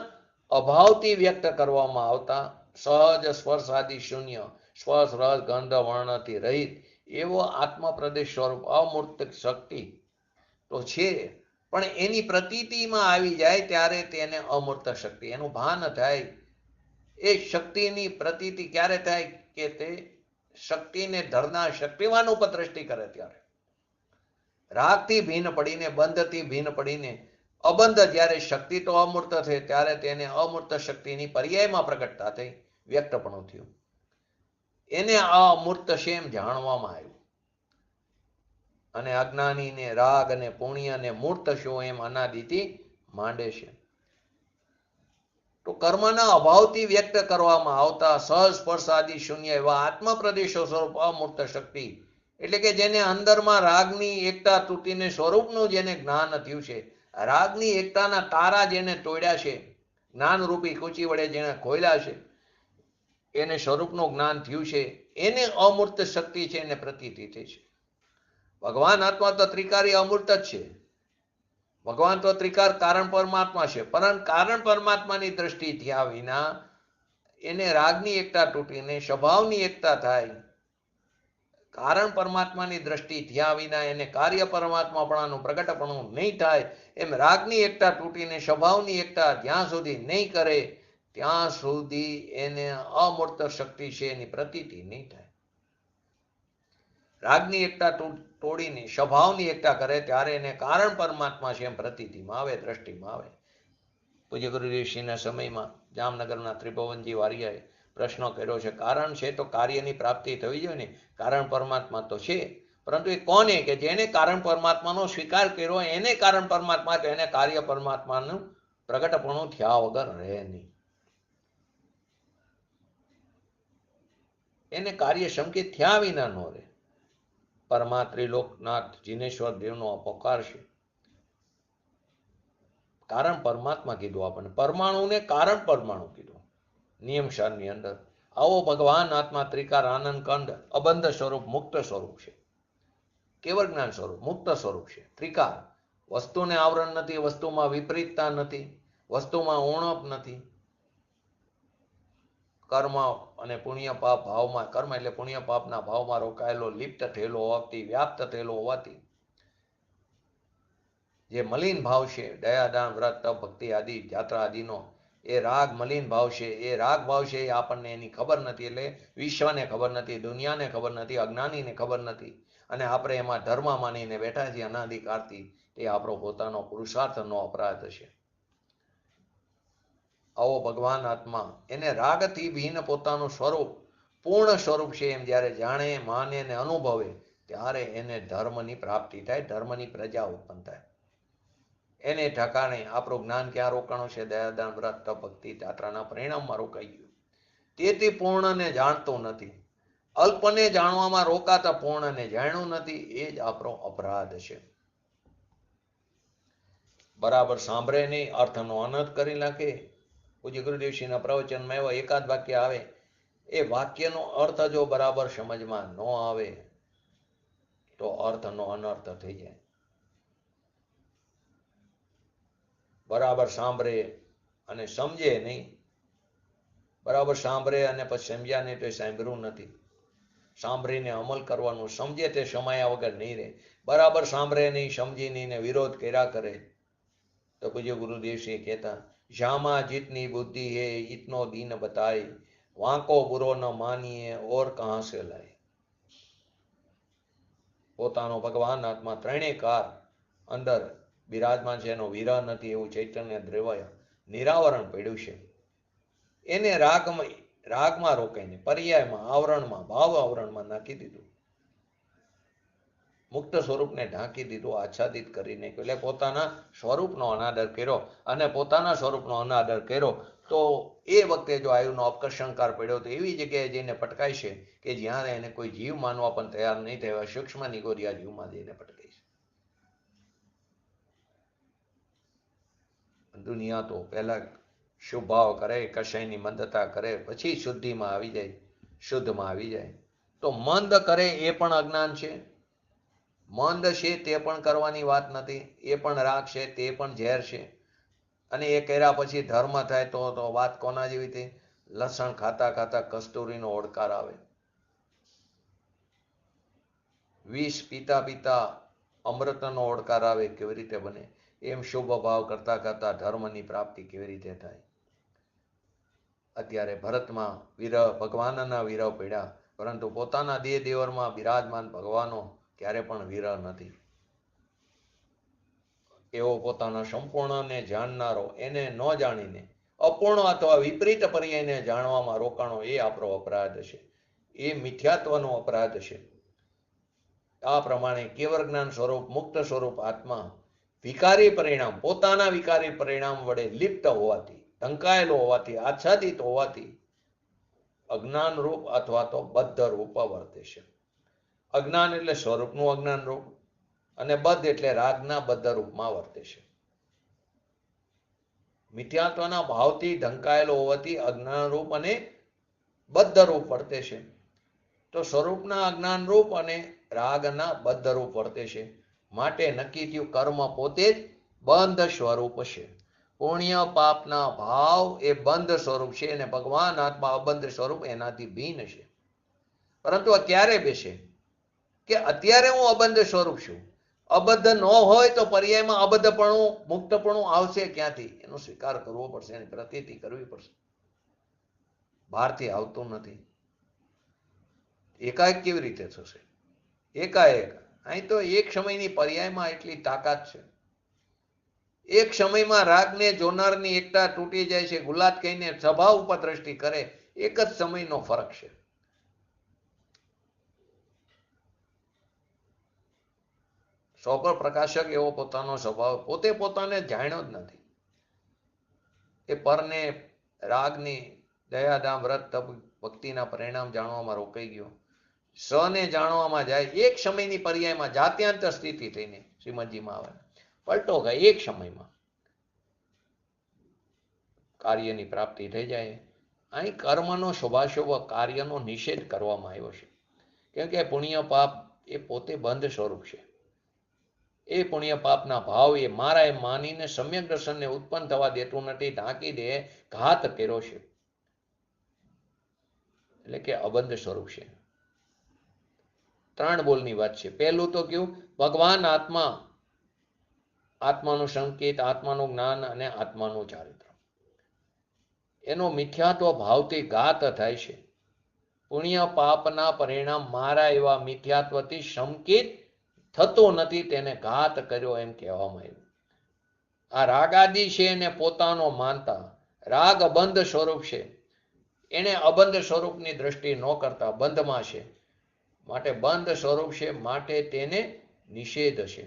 અભાવથી વ્યક્ત કરવામાં આવતા સહજ સ્પર્શાદી શૂન્ય, સ્પર્શ રસ ગંધ વર્ણથી રહિત એવો આત્મપ્રદેશ સ્વરૂપ અમૂર્ત શક્તિ તો છે, પણ એની પ્રતીતિમાં આવી જાય ત્યારે તેને અમૂર્ત શક્તિ, એનું ભાન થાય. એ શક્તિની પ્રતીતિ ક્યારે થાય? કે તે શક્તિને ધરનાર શક્તિવાન ઉપર દ્રષ્ટિ કરે ત્યારે. રાગથી ભિન્ન પડીને, બંધથી ભિન્ન પડીને અબંધ જ્યારે શક્તિ તો અમૂર્ત છે ત્યારે તેને અમૂર્ત શક્તિની પર્યાયમાં પ્રગટતા થઈ વ્યક્તપણું થયું. એને આ અમૂર્ત છે એમ જાણવામાં આવ્યું. અને અજ્ઞાનીને રાગ અને પુણ્ય અને મૂર્ત શો એમ અનાદિથી માંડે છે. તો કર્મના અભાવથી વ્યક્ત કરવામાં આવતા સહજ સ્પર્શાદી શૂન્ય એવા આત્મપ્રદેશો સ્વરૂપ અમૂર્ત શક્તિ, એટલે કે જેને અંદરમાં રાગની એકતા તૂટીને સ્વરૂપનું જેને જ્ઞાન થયું છે, રાગની એકતાના તારા જેને તોડ્યા છે, જ્ઞાનરૂપી કુચી વડે જેને ખોલ્યા છે, એને સ્વરૂપનું જ્ઞાન થયું છે, એને અમૂર્ત શક્તિ છે, એને પ્રતીતિ થઈ છે. ભગવાન આત્મા તો ત્રિકારી અમૂર્ત જ છે. ભગવાન તો ત્રિકાર કારણ પરમાત્મા છે, પરંતુ કારણ પરમાત્માની દ્રષ્ટિ થયા વિના એને રાગની એકતા તૂટીને સ્વભાવની એકતા થાય. કારણ પરમાત્માની દ્રષ્ટિ થયા વિના એને કાર્ય પરમાત્માપણાનું પ્રગટપણું નહીં થાય. એમ રાગની એકતા તૂટીને સ્વભાવની એકતા જ્યાં સુધી નહીં કરે ત્યાં સુધી એને અમૂર્ત શક્તિ છે એની પ્રતીતિ નહીં થાય. રાગની એકતા તોડીને સ્વભાવની એકતા કરે ત્યારે એને કારણ પરમાત્મા છે એમ પ્રતીતિમાં આવે, દ્રષ્ટિમાં આવે. પૂજ્ય ગુરુદેવશ્રીના સમયમાં જામનગરના ત્રિભુવનજી વારિયાએ પ્રશ્ન કર્યો છે, કારણ છે તો કાર્યની પ્રાપ્તિ થવી જોઈએ ને, કારણ પરમાત્મા તો છે, પરંતુ એ કોને? કે જેને કારણ પરમાત્માનો સ્વીકાર કર્યો એને કારણ પરમાત્મા, તો એને કાર્ય પરમાત્માનું પ્રગટપણું થયા વગર રહે નહીં. એને કાર્ય સંકેત થયા વિના ન રહે. પરમા ત્રિલોકનાથ જીનેશ્વર દેવનો અપકાર છે. કારણ પરમાત્મા કીધું આપણને, પરમાણુને કારણ પરમાણુ કીધું નિયમસારની અંદર. આવો ભગવાન આત્મા ત્રિકાર આનંદ કંદ અબંધ સ્વરૂપ મુક્ત સ્વરૂપ છે, કેવળ જ્ઞાન સ્વરૂપ મુક્ત સ્વરૂપ છે. ત્રિકાર, વસ્તુને આવરણ નથી, વસ્તુમાં વિપરીતતા નથી, વસ્તુમાં ઉણપ નથી. કર્મ અને પુણ્ય પાપ ભાવમાં, કર્મ એટલે પુણ્ય પાપના ભાવમાં રોકાયેલો, લિપ્ત થયેલો હોવાથી, વ્યાપ્ત થયેલો હોવાથી જે મલિન ભાવ છે, દયા દાન વ્રત તપ ભક્તિ આદિ યાત્રા આદિનો એ રાગ મલિન ભાવ છે. એ રાગ ભાવ છે એ આપણને એની ખબર નથી, એટલે વિશ્વને ખબર નથી, દુનિયાને ખબર નથી, અજ્ઞાનીને ખબર નથી, અને આપણે એમાં ધર્મ માનીને બેઠા છીએ અનાદિકાળથી. તે આપણો પોતાનો પુરુષાર્થનો અપરાધ છે. આવો ભગવાન આત્મા એને રાગથી ભિન્ન પોતાનું સ્વરૂપ પૂર્ણ સ્વરૂપ છે એમ જ્યારે જાણે, માને ને અનુભવે ત્યારે એને ધર્મની પ્રાપ્તિ થાય, ધર્મની પ્રજા ઉત્પન્ન થાય. એને ઠકાણે આપણું જ્ઞાન ક્યાં રોકાણું છે? દયાદાન વ્રત તપ ભક્તિ યાત્રાના પરિણામમાં રોકાઈ ગયું. તેથી પૂર્ણને જાણતું નથી. અલ્પને જાણવામાં રોકાતા પૂર્ણને જાણ્યું નથી. એ જ આપણો અપરાધ છે. બરાબર સાંભળે નહીં, અર્થનો અનર્થ કરી નાખે. પૂજ્ય ગુરુદેવશ્રીના પ્રવચનમાં એવા એકાદ વાક્ય આવે, એ વાક્યનો અર્થ જો બરાબર સમજમાં ન આવે તો અર્થનો અનર્થ થઈ જાય. બરાબર સાંભળે અને સમજે નહીં, બરાબર સાંભળે અને પછી સમજ્યા નહીં તો એ સાંભળ્યું નથી. સાંભળીને અમલ કરવાનું, સમજે તે સમાયા વગર નહીં રહે. બરાબર સાંભળે નહીં, સમજી નહીં ને વિરોધ કર્યા કરે તો પૂજ્ય ગુરુદેવશ્રી કહેતા, શ્યામા જીતની બુદ્ધિ હે ઇતનો દીન બતાય, વાંકો બુરો ન માનીએ ઓર કહા સે લાય. પોતાનો ભગવાન આત્મા ત્રણેય કાર અંદર બિરાજમાન છે, એનો વિરહ નથી એવું ચૈતન્ય દ્રવ્ય નિરાવરણ પડ્યું છે. એને રાગમાં રોકાઈને પર્યાયમાં, આવરણમાં, ભાવ આવરણમાં નાખી દીધું. મુક્ત સ્વરૂપને ઢાંકી દીધું, આચ્છાદિત કરીને. એટલે પોતાના સ્વરૂપનો અનાદર કર્યો, અને પોતાના સ્વરૂપનો અનાદર કર્યો તો એ વખતે જો આયુનો અપકર્ષણકાર પડ્યો તો એવી જગ્યાએ જઈને પટકાય છે કે જ્યાં એને કોઈ જીવ માનવા પણ તૈયાર નહીં થયા. સૂક્ષ્મ નિગોરિયા જીવમાં જઈને પટકાય છે. દુનિયા તો પહેલા શુભાવ કરે, કશાયની મંદતા કરે, પછી શુદ્ધિમાં આવી જાય, શુદ્ધમાં આવી જાય. તો મંદ કરે એ પણ અજ્ઞાન છે. મંદ છે તે પણ કરવાની વાત નથી, એ પણ રાગ છે, તે પણ ઝેર છે. અને એ કર્યા પછી ધર્મ થાય તો વાત કોના જેવી થઈ? લસણ ખાતા ખાતા કસ્તુરીનો ઓડકાર આવે, વિષ પીતા પીતા અમૃતનો ઓડકાર આવે, કેવી રીતે બને? એમ શુભ ભાવ કરતા કરતા ધર્મની પ્રાપ્તિ કેવી રીતે થાય? અત્યારે ભરતમાં વિરહ, ભગવાનના વિરહ પડ્યા, પરંતુ પોતાના દેહ દેવરમાં બિરાજમાન ભગવાનો ક્યારે પણ વિરહ નથી. એવો પોતાના સંપૂર્ણને જાણનારો એને ન જાણીને અપૂર્ણ અથવા વિપરીત પર્યાયને જાણવામાં રોકાણો, એ આપણો અપરાધ છે, એ મિથ્યાત્વનો અપરાધ છે. આ પ્રમાણે કેવળ જ્ઞાન સ્વરૂપ મુક્ત સ્વરૂપ આત્મા વિકારી પરિણામ, પોતાના વિકારી પરિણામ વડે લિપ્ત હોવાથી, ઢંકાયેલો હોવાથી, આચ્છાદિત હોવાથી અજ્ઞાન રૂપ અથવા તો બદ્ધ રૂપ વર્તે છે. અજ્ઞાન એટલે સ્વરૂપનું અજ્ઞાન રૂપ, અને બદ્ધ એટલે રાગના બદ્ધ રૂપમાં વર્તે છે. મિથ્યાત્વના ભાવથી ઢંકાયેલો હોવાથી અજ્ઞાન રૂપ અને બદ્ધ રૂપ વર્તે છે. તો સ્વરૂપના અજ્ઞાન રૂપ અને રાગના બદ્ધ રૂપ વર્તે છે. માટે નક્કી થયું કર્મ પોતે જ બંધ સ્વરૂપ છે. પુણ્ય પાપના ભાવ એ બંધ સ્વરૂપ છે, અને ભગવાન આત્મા અબંધ સ્વરૂપ એનાથી ભિન્ન છે. પરંતુ ક્યારે બેસે કે અત્યારે હું અબંધ સ્વરૂપ છું. અબદ્ધ ન હોય તો પર્યાયમાં અબદ્ધપણું, મુક્તપણું આવશે ક્યાંથી? એનો સ્વીકાર કરવો પડશે, એની પ્રતીતિ કરવી પડશે. બહારથી આવતું નથી. એકાએક કેવી રીતે થશે? એકાએક અહીં તો એક સમયની પર્યાયમાં એટલી તાકાત છે. એક સમયમાં રાગને જોનારની એકતા તૂટી જાય છે. ગુલાત કહીને સભા ઉપર દ્રષ્ટિ કરે, એક જ સમયનો ફરક છે. સ્વપ્ન પ્રકાશક એવો પોતાનો સ્વભાવ, પોતે પોતાને જાણ્યો જ નથી. એ પરને રાગની દયાદામ વ્રત તપ ભક્તિના પરિણામ જાણવામાં રોકાઈ ગયો. સ્વને જાણવામાં જાય, એક સમયની પર્યાયમાં જાત્યંત સ્થિતિ થઈને શ્રીમદજીમાં આવે, પલટો ગઈ, એક સમયમાં કાર્યની પ્રાપ્તિ થઈ જાય. અહીં કર્મનો શુભાશુભ કાર્યનો નિષેધ કરવામાં આવ્યો છે, કેમ કે પુણ્ય પાપ એ પોતે બંધ સ્વરૂપ છે. એ પુણ્ય પાપના ભાવ એ મારા એમ માનીને સમ્યક દર્શનને ઉત્પન્ન થવા દેતું નથી, ઢાંકી દે, ઘાત કર્યો છે, એટલે કે અબંધ સ્વરૂપ છે. 3 બોલની વાત છે. પહેલું તો કયું? ભગવાન આત્મા, આત્માનું સંકેત, આત્માનું જ્ઞાન અને આત્માનું ચારિત્ર, એનો મિથ્યાત્વ ભાવથી ઘાત થાય છે. પુણ્ય પાપના પરિણામ મારા એવા મિથ્યાત્વથી સંકેત થતો નથી, તેને ઘાત કર્યો એમ કહેવામાં આવ્યું. આ રાગાદી છે એને પોતાનો માનતા, રાગ અબંધ સ્વરૂપ છે, એને અબંધ સ્વરૂપની દ્રષ્ટિ ન કરતા બંધમાં છે, માટે બંધ સ્વરૂપ છે, માટે તેને નિષેધ છે.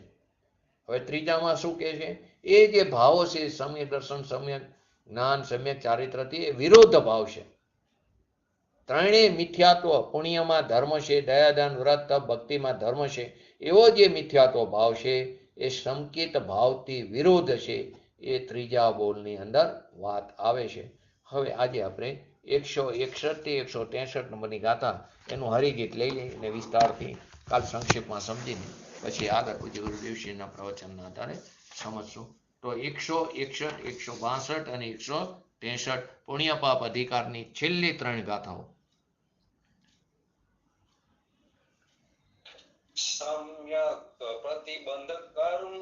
હવે ત્રીજામાં શું કહે છે? એ જે ભાવો છે, સમ્યક દર્શન, સમ્યક જ્ઞાન, સમ્યક ચારિત્રથી એ વિરોધ ભાવ છે. ત્રણેય મિથ્યાત્વ, પુણ્યમાં ધર્મ છે, દયાદાન વ્રત તપ ભક્તિમાં ધર્મ છે, એવો જે મિથ્યાત્વ ભાવ છે એ સંકેત ભાવથી વિરોધ છે. એ ત્રીજા બોલની અંદર વાત આવે છે. હવે આજે આપણે 161 થી 163 નંબરની ગાથા, એનું હરિગીત લઈ લઈએ અને વિસ્તારથી કાલ સંક્ષેપમાં સમજીને પછી આગળ પૂજ્ય ગુરુદેવશ્રીના પ્રવચનના આધારે સમજશું. તો 161, 162 અને 163 પુણ્ય પાપ અધિકારની છેલ્લી 3 ગાથાઓ. સમ્યક પ્રતિબંધ કર્મ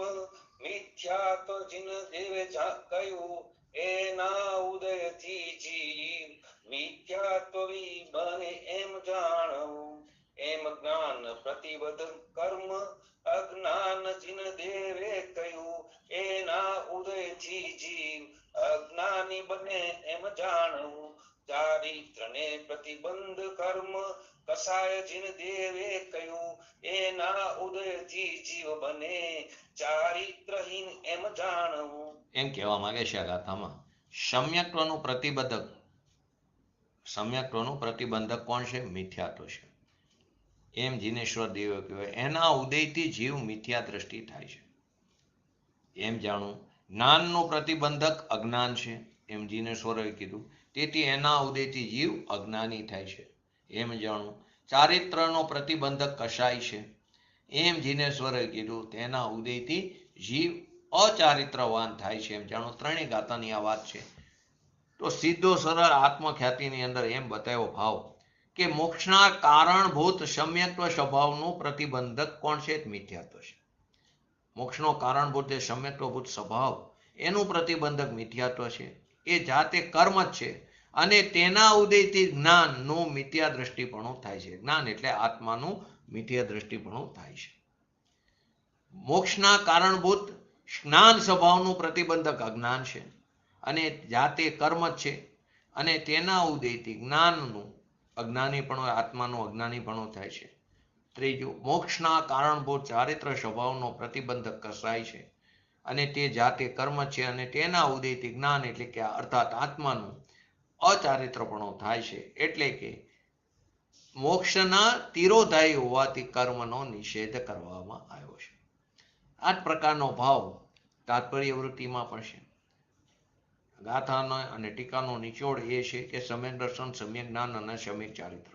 મિથ્યાત્વ જીન દેવે કહ્યું, એના ઉદયથી જીવ મિથ્યાત્વી બને એમ જાણવું. એમ જ્ઞાન પ્રતિબંધ કર્મ અજ્ઞાન જીન દેવે કહ્યું, એના ઉદયથી જીવ અજ્ઞાની બને એમ જાણવું. ચારિત્રને પ્રતિબંધ કર્મ કસાય જીન દેવે કહ્યું, એના ઉદયથી જીવ બને ચારિત્રહીન એમ જાણવું. એમ કહેવા માંગે છે આ ગાથામાં. સમ્યક્ત્વનું પ્રતિબંધક કોણ છે? મિથ્યાત્વ છે. એમ જીનેશ્વર દેવે કહેવાય, એના ઉદયથી જીવ મિથ્યા દ્રષ્ટિ થાય છે એમ જાણવું. જ્ઞાનનું પ્રતિબંધક અજ્ઞાન છે એમ જીનેશ્વરોએ કીધું. તેથી એના ઉદયથી જીવ અજ્ઞાની થાય છે એમ જાણવું. ચારિત્રનો પ્રતિબંધક કશાય છે એમ જીનેશ્વરોએ કીધું. તેના ઉદયથી જીવ અચારિત્રવાન થાય છે એમ જાણવું. ત્રણેય ગાથાની આ વાત છે. તો સીધો સરળ આત્મખ્યાતિની અંદર એમ બતાવ્યો ભાવ કે મોક્ષના કારણભૂત સમ્યક્ત્વ સ્વભાવનું પ્રતિબંધક કોણ છે? મિથ્યાત્વ છે. મોક્ષનો કારણભૂત જે સમ્યક્ત્વભૂત સ્વભાવ એનું પ્રતિબંધક મિથ્યાત્વ છે. એ જાતે કર્મ જ છે અને તેના ઉદયથી જ્ઞાનનું મિથ્યા દ્રષ્ટિપણું થાય છે. જ્ઞાન એટલે આત્માનું મિથ્યા દ્રષ્ટિપણું થાય છે. મોક્ષના કારણભૂત જ્ઞાન સ્વભાવનું પ્રતિબંધક અજ્ઞાન છે અને જાતે કર્મ જ છે અને તેના ઉદયથી જ્ઞાનનું અજ્ઞાનીપણું આત્માનું અજ્ઞાનીપણું થાય છે. ત્રીજું, મોક્ષના કારણભૂત ચારિત્ર સ્વભાવનો પ્રતિબંધક કસાય છે અને તે જાતે કર્મ છે અને તેના ઉદયથી જ્ઞાન એટલે કે અર્થાત આત્માનું અચારિત્રપણું થાય છે. એટલે કે મોક્ષના તિરોધાયી હોવાથી કર્મનો નિષેધ કરવામાં આવ્યો છે. આ જ પ્રકારનો ભાવ તાત્પર્ય વૃત્તિમાં પણ છે. ગાથાનો અને ટીકાનો નિચોડ એ છે કે સમ્યક દર્શન, સમ્યક જ્ઞાન અને સમ્યક ચારિત્ર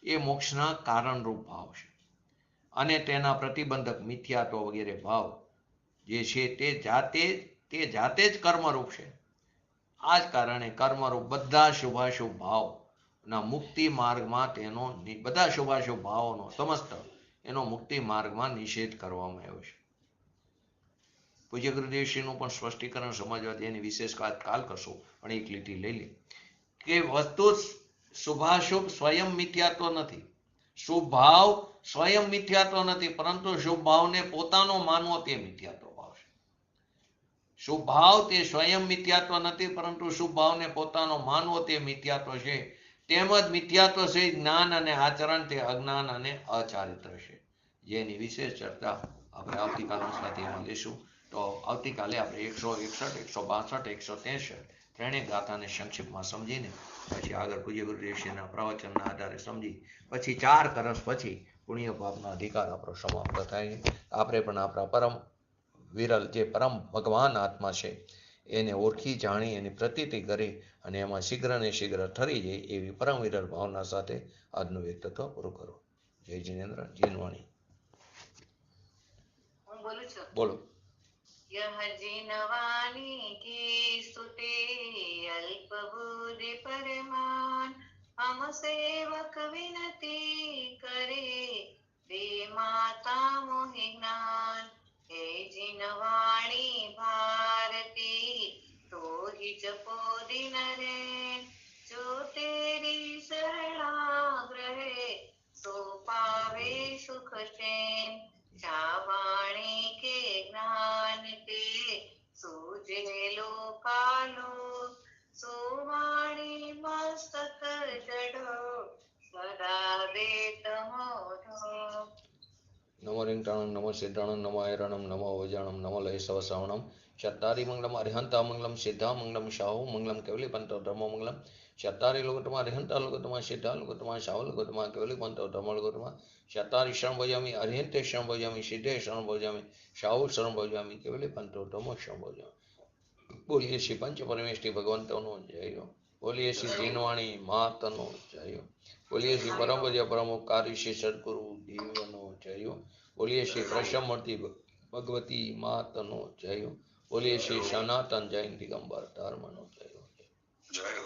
એ મોક્ષના કારણરૂપ ભાવ છે અને તેના પ્રતિબંધક મિથ્યાત્વ વગેરે ભાવ જે છે તે જાતે જ કર્મરૂપ છે. આ જ કારણે કર્મરૂપ બધા શુભાશુભ ભાવના મુક્તિ માર્ગમાં તેનો બધા શુભાશુભ ભાવોનો સમસ્ત એનો મુક્તિ માર્ગમાં નિષેધ કરવામાં આવ્યો છે. પૂજ્ય ગુરુદેવશ્રીનું પણ સ્પષ્ટીકરણ સમજવાથી એની વિશેષ વાત કાલ કરશું, પણ એક લીટી લઈ લે કે વસ્તુ શુભાશુભ સ્વયં મિથ્યાત્વ નથી. શુભ ભાવ સ્વયં મિથ્યાત્વ નથી, પરંતુ શુભ ભાવને પોતાનો માનવો તે મિથ્યાત્વ ભાવ છે. શુભ ભાવ તે સ્વયં મિથ્યાત્વ નથી, પરંતુ શુભ ભાવને પોતાનો માનવો તે મિથ્યાત્વ છે. તેમજ મિથ્યાત્વ છે જ્ઞાન અને આચરણ તે અજ્ઞાન અને અચારિત્ર છે, જેની વિશેષ ચર્ચા આપણે આવતીકાલના સ્વાધ્યાયમાં લઈશું. તો આવતીકાલે આપણે 161, 162, 163 ત્રણેય ગાથાને સંક્ષિપ્તમાં સમજીને પછી આગળ પૂજ્ય ગુરુદેવશ્રીના પ્રવચનના આધારે સમજી પછી 4 કળશ પછી પુણ્ય પાપનો અધિકાર આપણો સમાપ્ત થાય. આપણે પણ આપણા પરમ વિરલ જે પરમ ભગવાન આત્મા છે એને ઓળખી જાણી એની પ્રતીતિ કરી અને એમાં શીઘ્ર ને શીઘ્ર ઠરી જાય એવી પરમ વિરલ ભાવના સાથે આજનું વ્યક્તિત્વ પૂરું કરો. જય જીનેન્દ્ર. જીનવાણી. બોલો. यह जिनवाणी की स्तुति अल्प बुद्धि परमान हम सेवक विनती करे दे माता मोहि ज्ञान. हे जिनवाणी भारती तो ही जपो दिन रैन जो तेरी शरणाग्रहे सो पावे सुख चैन. वाणी के ज्ञान ते सूझे लोकालो सो वाणी मस्तक जड़ो सदा देत मोढो. नमो रिंगटाणं नमो सिद्धाणं नमो ऐरणं नमो वजाणं नमो लय सवसावणं चत्तारि मंगलम अरिहंता मंगलम सिद्धा मंगलम शाहु मंगलम केवली पंतो धर्मो मंगलम चत्तारि लोकोत्तमा अरिहंता लोकोत्तमा सिद्धा लोकोत्तमा शाहु लोकोत्तमा केवली पंतो धर्मो लोकोत्तमा चत्तारि शरण भजामि अरिहंते शरण भजामि सिद्धे शरण भजामि शाहु शरण भजामि केवली पंतो धर्मो शरण भजामि. बोलिए श्री पंच परमेष्टि भगवंतोनो जय हो. बोलिए श्री जीनवाणी मातनो जय हो. बोलिए श्री परम पूज्य परम उपकारी श्री सद्गुरु देवनो जय हो. बोलिए श्री प्रसमूर्ति भगवती मातनो जय हो. बोलिए श्री सनातन जैन दिगंबर धर्मनो जय हो. जय हो.